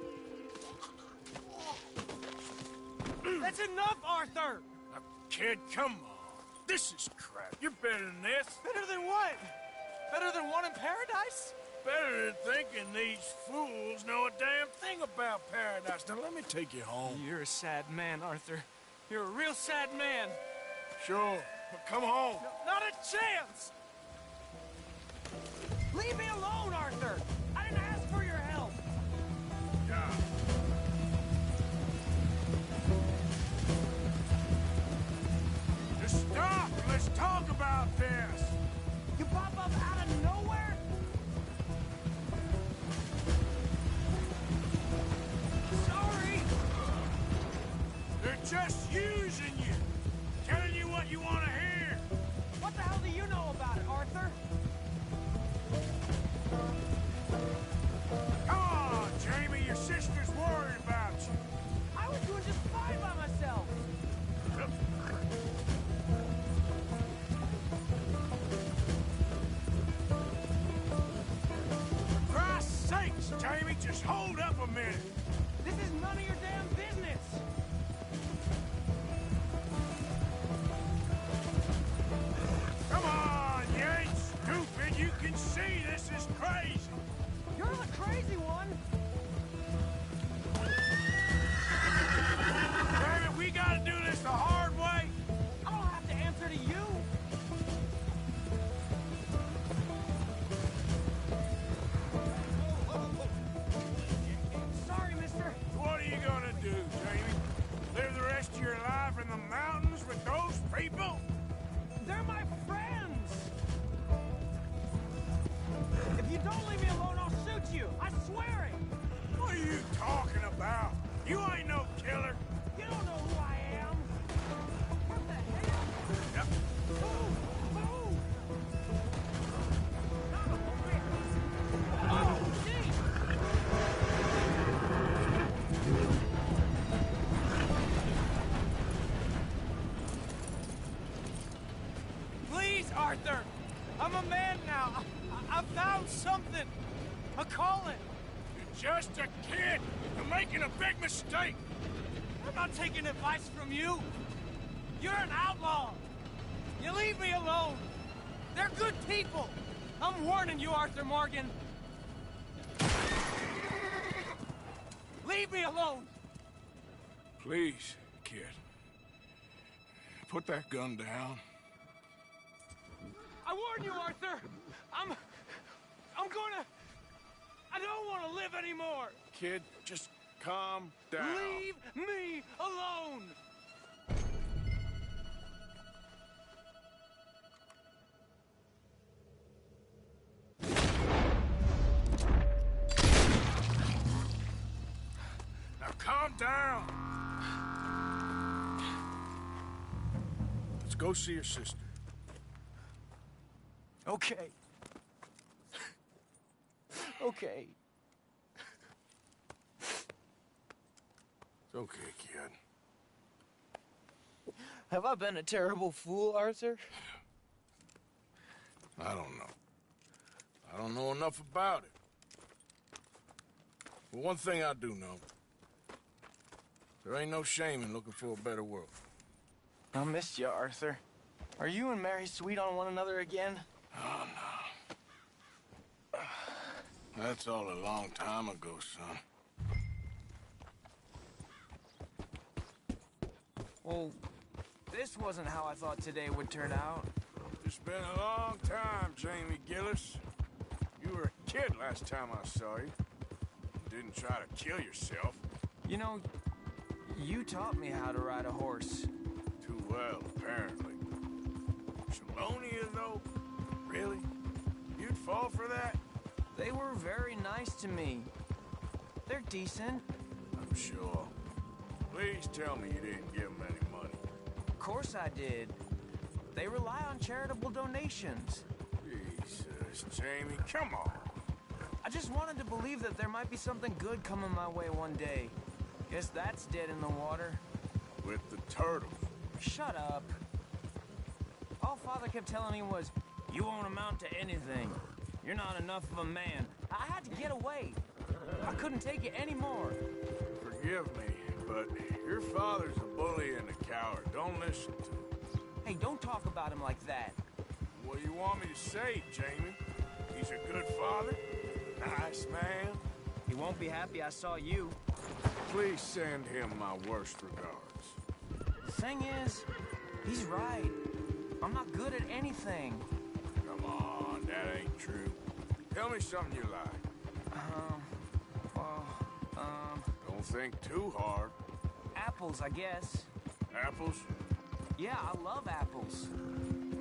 That's enough, Arthur! Now, kid, come on. This is crap. You're better than this. Better than what? Better than one in paradise? Better than thinking these fools know a damn thing about paradise. Now, let me take you home. You're a sad man, Arthur. You're a real sad man. Sure, but come home. No, not a chance! Leave me alone, Arthur! I didn't ask for your help! Yeah. Just stop! Let's talk about this! You pop up this, Jamie. Just hold up a minute. This is none of your damn business. Come on, you ain't stupid. You can see this is crazy. You're the crazy one. Damn it, we gotta do this the hard way. I don't have to answer to you. Sorry, mister. What are you gonna do, Jamie? Live the rest of your life in the mountains with those people? They're my friends. If you don't leave me alone, I'll shoot you. I swear it. What are you talking about? You ain't no killer. You don't know who I am. What the hell? Yep. Move! Move! Oh, gee! Please, Arthur! I'm a man now. I found something. A calling. You're just a kid. You're making a big mistake. I'm not taking advice from you. You're an outlaw. You leave me alone. They're good people. I'm warning you, Arthur Morgan. Leave me alone. Please, kid. Put that gun down. I warn you, Arthur. I don't want to live anymore. Kid, just calm down. Leave me alone. Now calm down. Let's go see your sister. Okay. Okay. It's okay, kid. Have I been a terrible fool, Arthur? I don't know. I don't know enough about it. But one thing I do know. There ain't no shame in looking for a better world. I missed you, Arthur. Are you and Mary sweet on one another again? Oh, no. That's all a long time ago, son. Well, this wasn't how I thought today would turn out. It's been a long time, Jamie Gillis. You were a kid last time I saw you. You didn't try to kill yourself. You know, you taught me how to ride a horse. Too well, apparently. Chelonia, though? Really? You'd fall for that? They were very nice to me. They're decent. I'm sure. Please tell me you didn't give them any money. Of course I did. They rely on charitable donations. Jesus, Jamie, come on. I just wanted to believe that there might be something good coming my way one day. Guess that's dead in the water. With the turtles. Shut up. All Father kept telling me was, you won't amount to anything. You're not enough of a man. I had to get away. I couldn't take it anymore. Forgive me, but your father's a bully and a coward. Don't listen to him. Hey, don't talk about him like that. What do you want me to say, Jamie? He's a good father? Nice man? He won't be happy I saw you. Please send him my worst regards. The thing is, he's right. I'm not good at anything. Come on, that ain't true. Tell me something you like. Don't think too hard. Apples, I guess. Apples? Yeah, I love apples.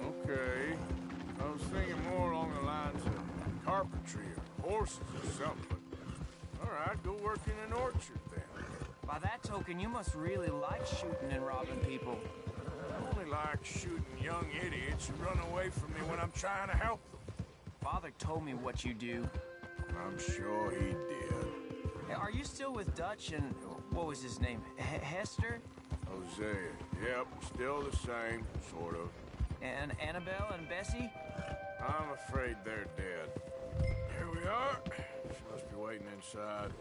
Okay. I was thinking more along the lines of carpentry or horses or something. All right, go work in an orchard then. By that token, you must really like shooting and robbing people. I only like shooting young idiots who run away from me when I'm trying to help them. Father told me what you do. I'm sure he did. Hey, are you still with Dutch and... what was his name? Hester? Hosea. Yep, still the same, sort of. And Annabelle and Bessie? I'm afraid they're dead. Here we are. She must be waiting inside.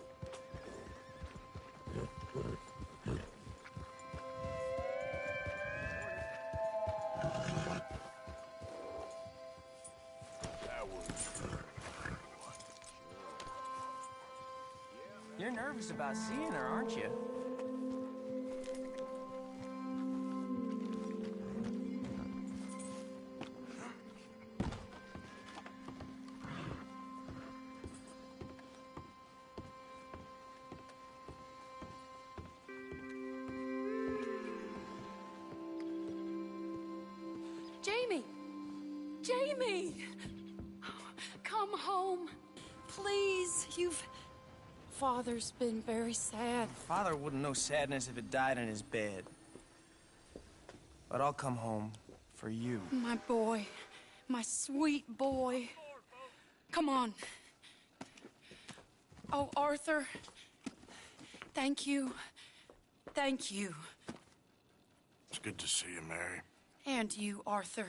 You're nervous about seeing her, aren't you? Jamie! Jamie! Come home. Please, Father's been very sad. Father wouldn't know sadness if it died in his bed. But I'll come home for you. My boy. My sweet boy. Come on. Oh, Arthur. Thank you. Thank you. It's good to see you, Mary. And you, Arthur.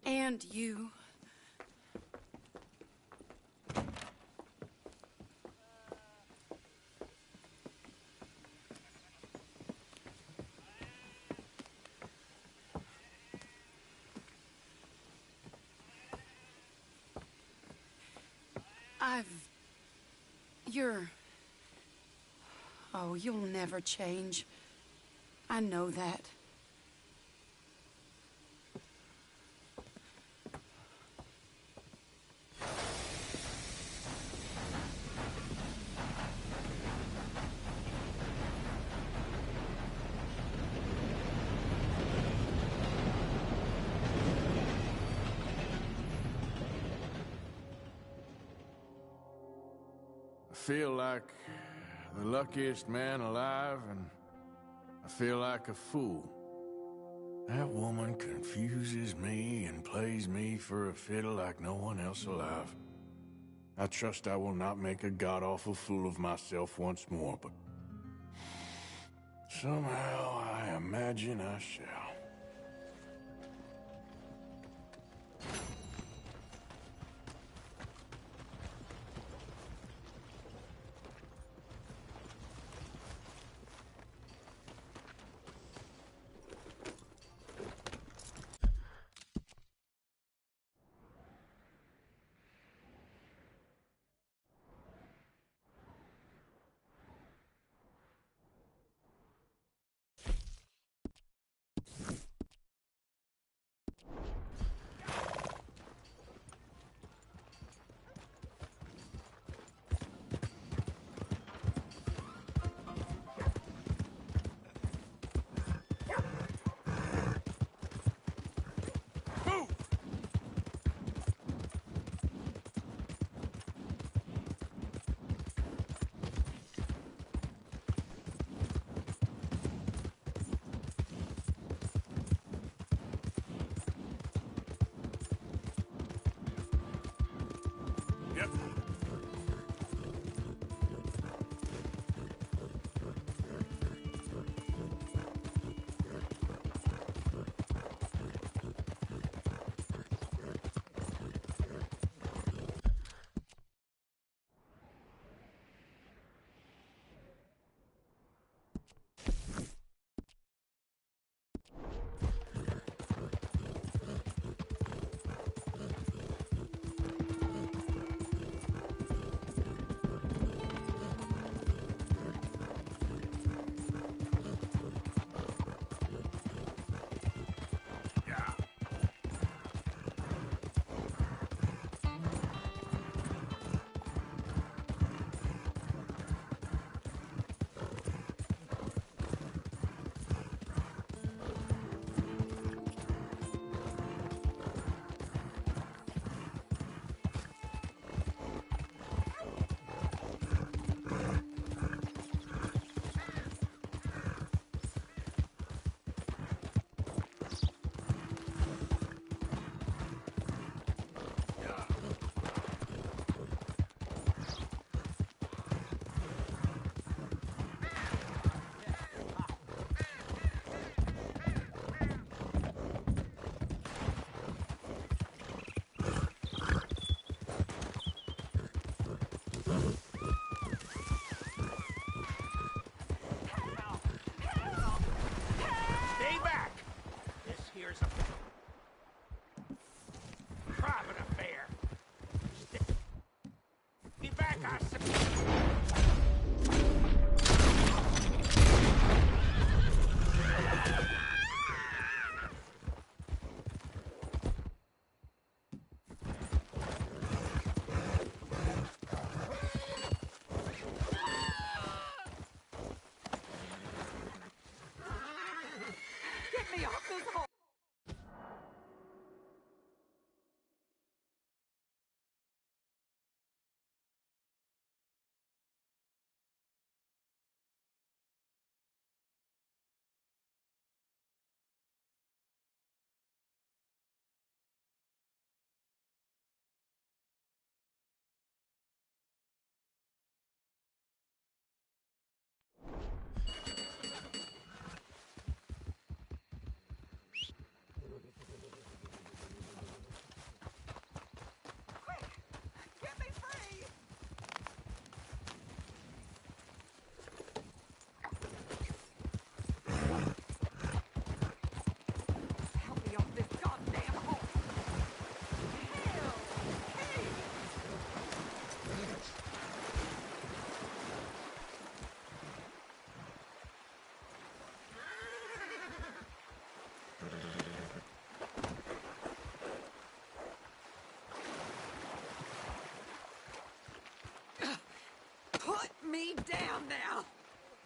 And you. Oh, you'll never change. I know that. I feel like the luckiest man alive, and I feel like a fool. That woman confuses me and plays me for a fiddle like no one else alive. I trust I will not make a god-awful fool of myself once more, but somehow I imagine I shall.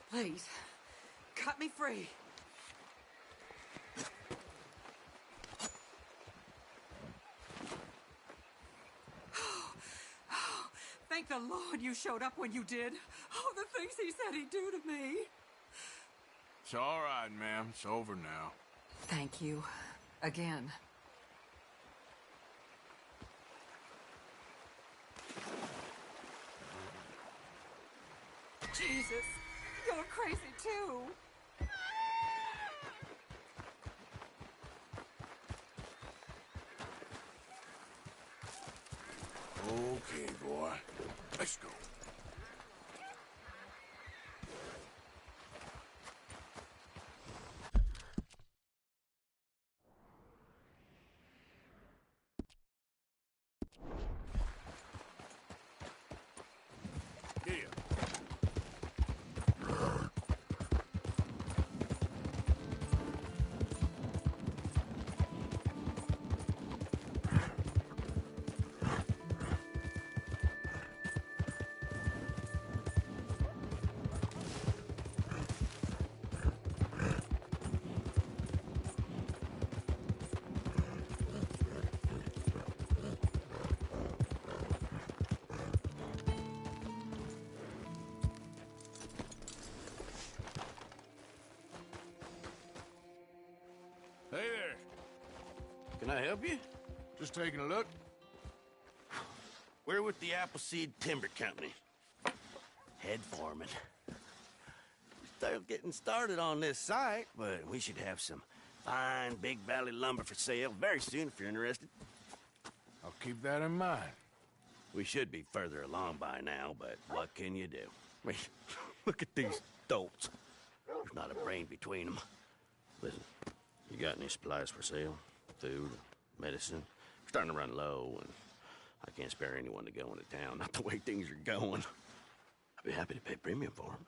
Please, cut me free. Thank the Lord you showed up when you did. Oh, the things he said he'd do to me. It's all right, ma'am. It's over now. Thank you. Again. Jesus, you're crazy too. Okay, boy. Let's go. Here. Hey there. Can I help you? Just taking a look. We're with the Appleseed Timber Company. Head foreman. Still getting started on this site, but we should have some fine Big Valley lumber for sale very soon if you're interested. I'll keep that in mind. We should be further along by now, but what can you do? I mean, look at these dolts. There's not a brain between them. Listen, you got any supplies for sale? Food, medicine? We're starting to run low, and I can't spare anyone to go into town. Not the way things are going. I'd be happy to pay premium for them.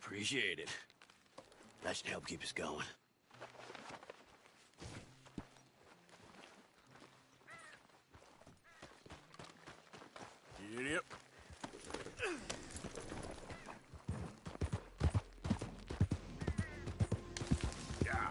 Appreciate it. That should help keep us going. Yep. Yeah.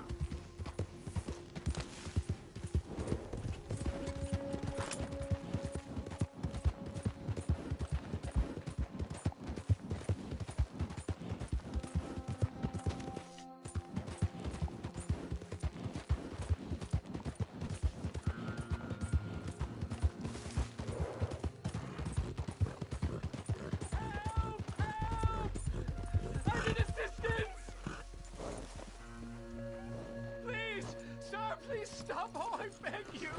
I need assistance! Please, sir, please stop. Oh, I beg you.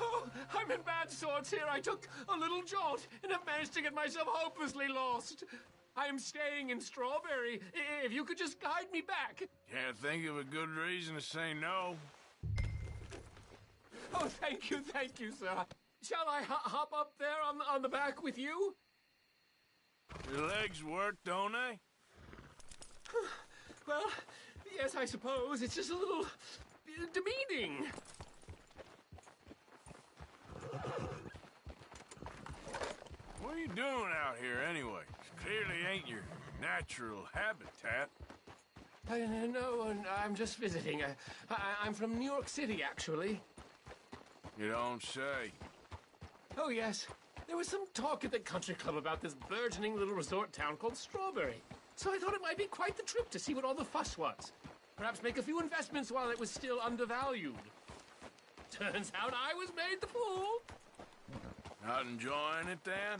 Oh, I'm in bad sorts here. I took a little jolt and have managed to get myself hopelessly lost. I am staying in Strawberry. If you could just guide me back. Can't think of a good reason to say no. Oh, thank you, sir. Shall I hop up there on the back with you? Your legs work, don't they? Well, yes, I suppose. It's just a little demeaning. What are you doing out here anyway? Clearly ain't your natural habitat. No, I'm just visiting. I'm from New York City, actually. You don't say. Oh, yes. There was some talk at the country club about this burgeoning little resort town called Strawberry. So I thought it might be quite the trip to see what all the fuss was. Perhaps make a few investments while it was still undervalued. Turns out I was made the fool. Not enjoying it, then?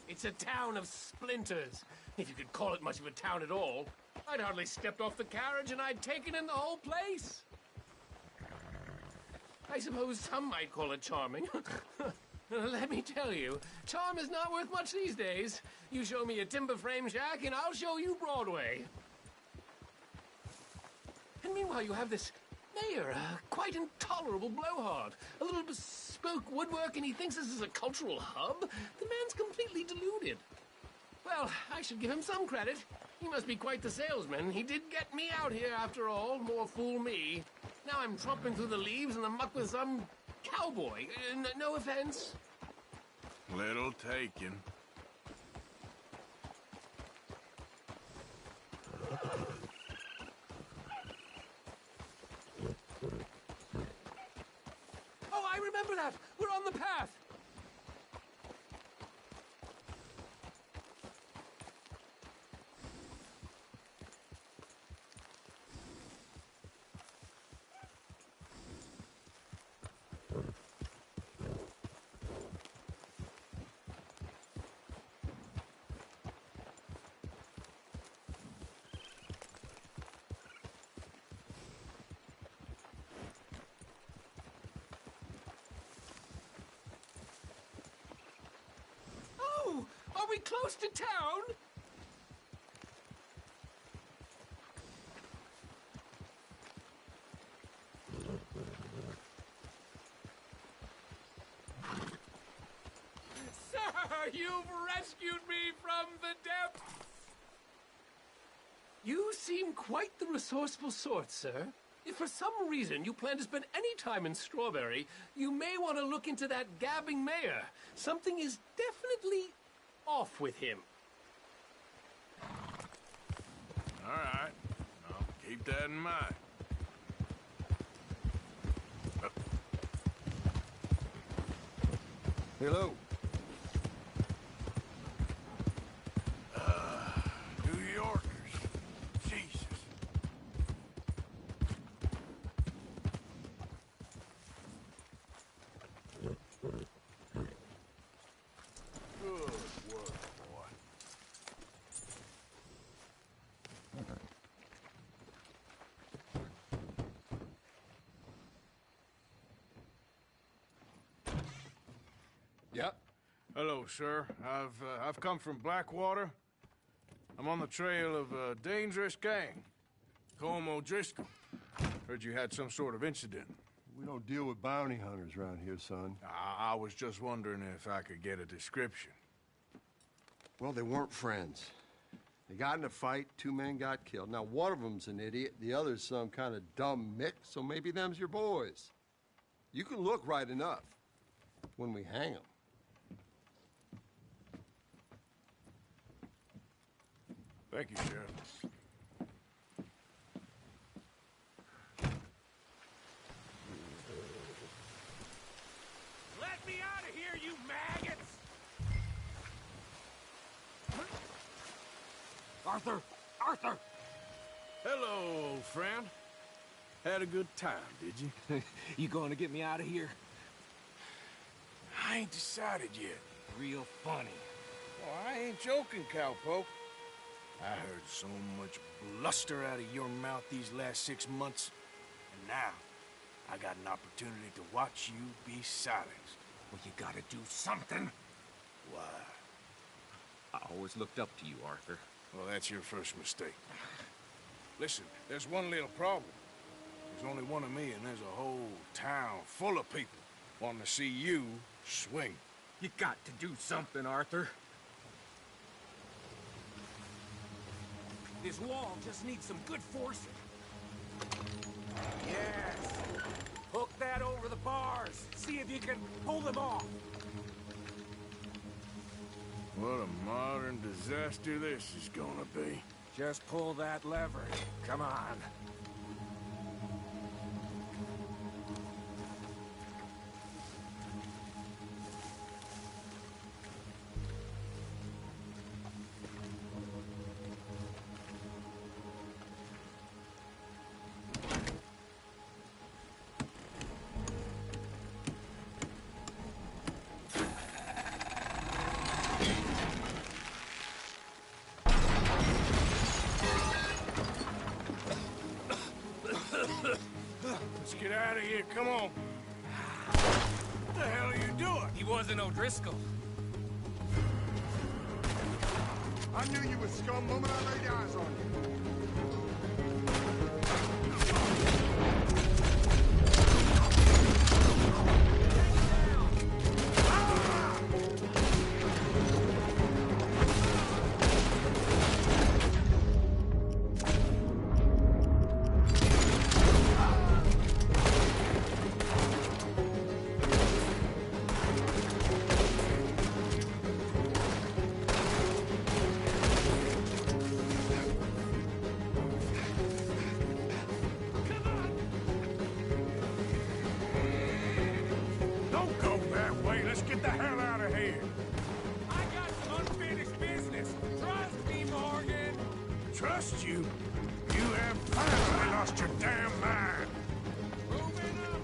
It's a town of splinters, if you could call it much of a town at all. I'd hardly stepped off the carriage and I'd taken in the whole place. I suppose some might call it charming. Let me tell you, charm is not worth much these days. You show me a timber frame shack and I'll show you Broadway. And meanwhile you have this mayor, a quite intolerable blowhard. A little bespoke woodwork and he thinks this is a cultural hub? The man's completely deluded. Well, I should give him some credit. He must be quite the salesman. He did get me out here after all. More fool me. Now I'm tromping through the leaves in the muck with some cowboy. No offense. Little taken. Oh, I remember that. We're on the path. Are we close to town? Sir, you've rescued me from the depths. You seem quite the resourceful sort, sir. If for some reason you plan to spend any time in Strawberry, you may want to look into that gabbing mayor. Something is definitely off with him. All right. I'll keep that in mind. Hello. New Yorkers. Jesus. Good work, boy. Yep. Hello, sir. I've come from Blackwater. I'm on the trail of a dangerous gang. Colm O'Driscoll. Heard you had some sort of incident. We don't deal with bounty hunters around here, son. I was just wondering if I could get a description. Well, they weren't friends. They got in a fight, 2 men got killed. Now, one of them's an idiot, the other's some kind of dumb mick, so maybe them's your boys. You can look right enough when we hang them. Thank you, Sheriff. Let me out of here, you maggots! Arthur! Arthur! Hello, old friend. Had a good time, did you? You going to get me out of here? I ain't decided yet. Real funny. Oh, I ain't joking, cowpoke. I heard so much bluster out of your mouth these last 6 months, and now I got an opportunity to watch you be silenced. Well, you gotta do something. Why? I always looked up to you, Arthur. Well, that's your first mistake. Listen, there's one little problem. There's only one of me, and there's a whole town full of people wanting to see you swing. You got to do something, Arthur. This wall just needs some good forcing. Yes. Hook that over the bars. See if you can pull them off. What a modern disaster this is gonna be. Just pull that lever. Come on. Let's get out of here. Come on. What the hell are you doing? He wasn't O'Driscoll. I knew you were scum the moment I laid eyes on you. Trust you? You have finally lost your damn mind. Moving up.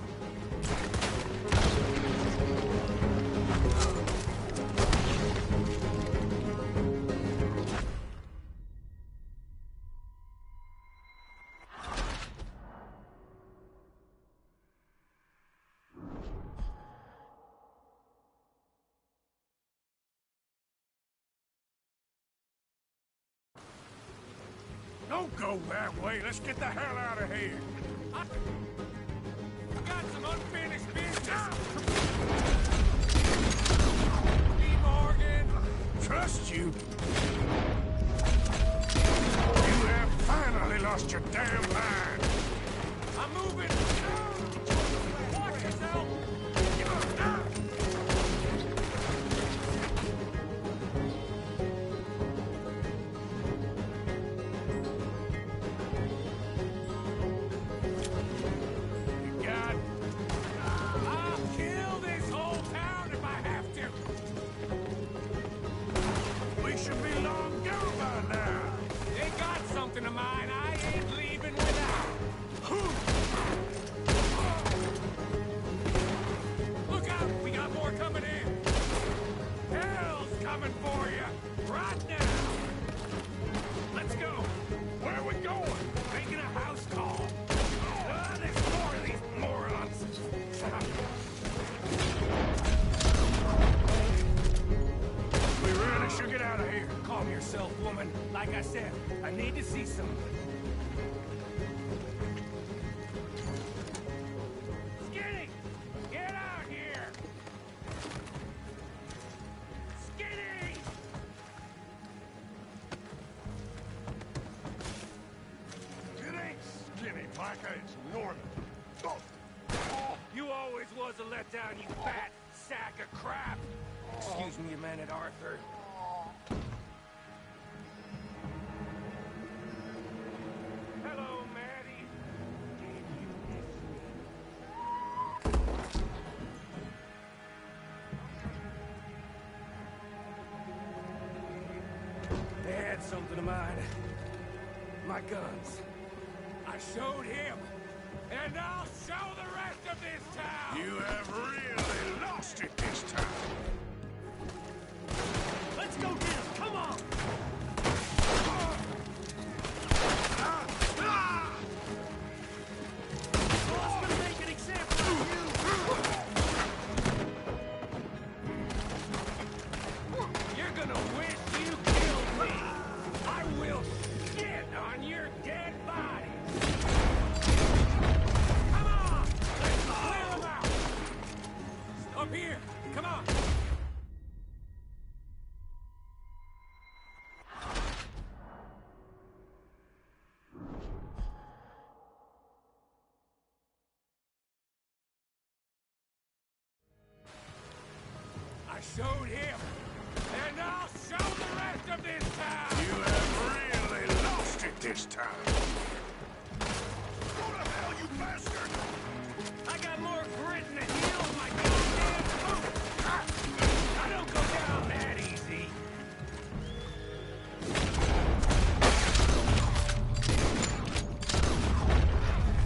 Don't go that way. Let's get the hell out of here. I got some unfinished business. Steve Morgan. Trust you? You have finally lost your damn mind. I'm moving. Watch yourself. Woman, like I said, I need to see some. Skinny! Get out here! Skinny! It ain't Skinny, Micah. It's Norman. Oh. You always was a letdown, you fat sack of crap. Excuse me a minute, Arthur. Something of mine. My guns. I showed him, and I'll show the rest of this town! You have really lost it this time. Let's go get him! Come on! Boss gonna make an example of you! You're gonna wish you killed me! I will shit on your dead body! Come on! Let's clear them out! Up here! Come on! I showed him, and I'll show the rest of this town! You have really lost it this time! Go to hell, you bastard! I got more grit in the heel of my goddamn boot! I don't go down that easy!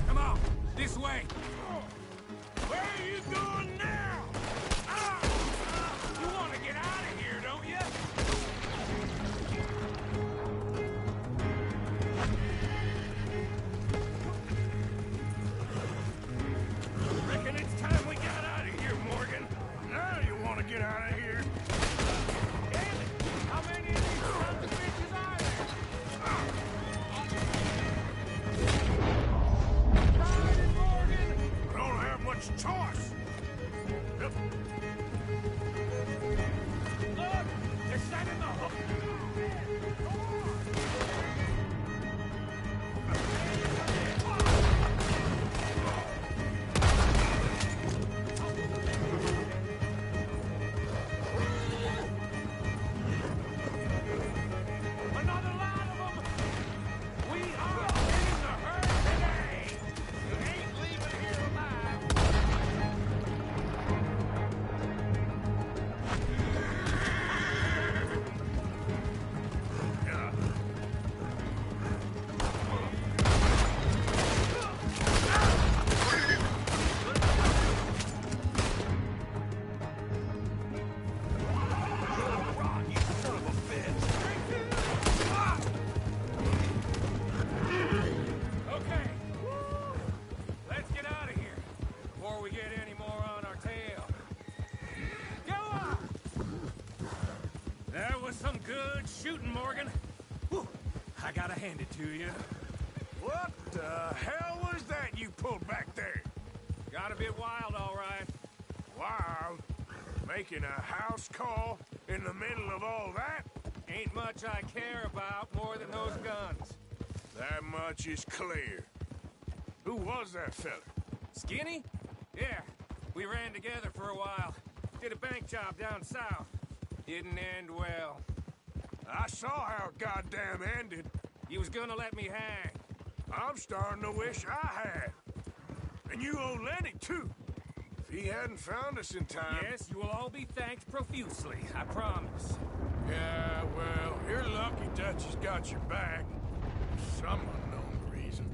Come on, this way! Where are you going now? You want to get out? shooting, Morgan. Whew. I gotta hand it to you. What the hell was that you pulled back there? Got a bit wild, all right. Wild? Making a house call in the middle of all that? Ain't much I care about more than those guns. That much is clear. Who was that fella? Skinny? Yeah, we ran together for a while. Did a bank job down south. Didn't end well. I saw how it goddamn ended. He was gonna let me hang. I'm starting to wish I had. And you owe Lenny, too. If he hadn't found us in time... Yes, you will all be thanked profusely, I promise. Yeah, well, you're lucky Dutch has got your back. For some unknown reason.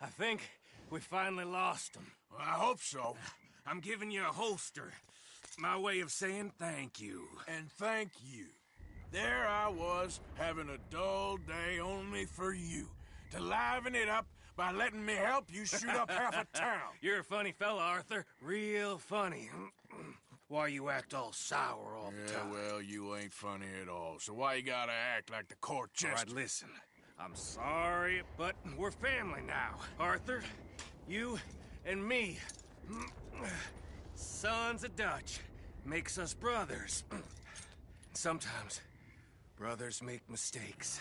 I think we finally lost him. Well, I hope so. I'm giving you a holster. My way of saying thank you. And thank you. There I was, having a dull day only for you. To liven it up by letting me help you shoot up half a town. You're a funny fella, Arthur. Real funny. Why you act all sour all the time? Yeah, well, you ain't funny at all. So why you gotta act like the court jester? All right, listen. I'm sorry, but we're family now. Arthur, you and me. Sons of Dutch. Makes us brothers. Sometimes, brothers make mistakes.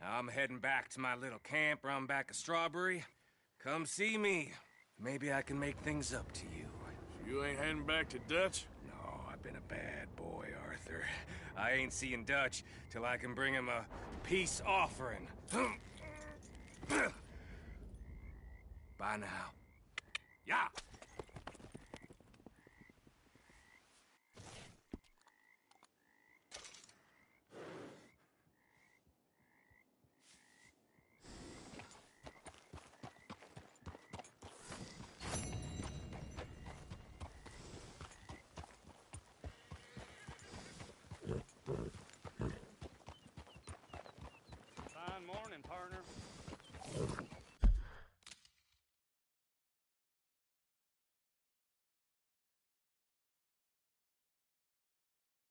Now I'm heading back to my little camp around back of Strawberry. Come see me. Maybe I can make things up to you. You ain't heading back to Dutch? No, I've been a bad boy, Arthur. I ain't seeing Dutch till I can bring him a peace offering. Bye now. Yeah.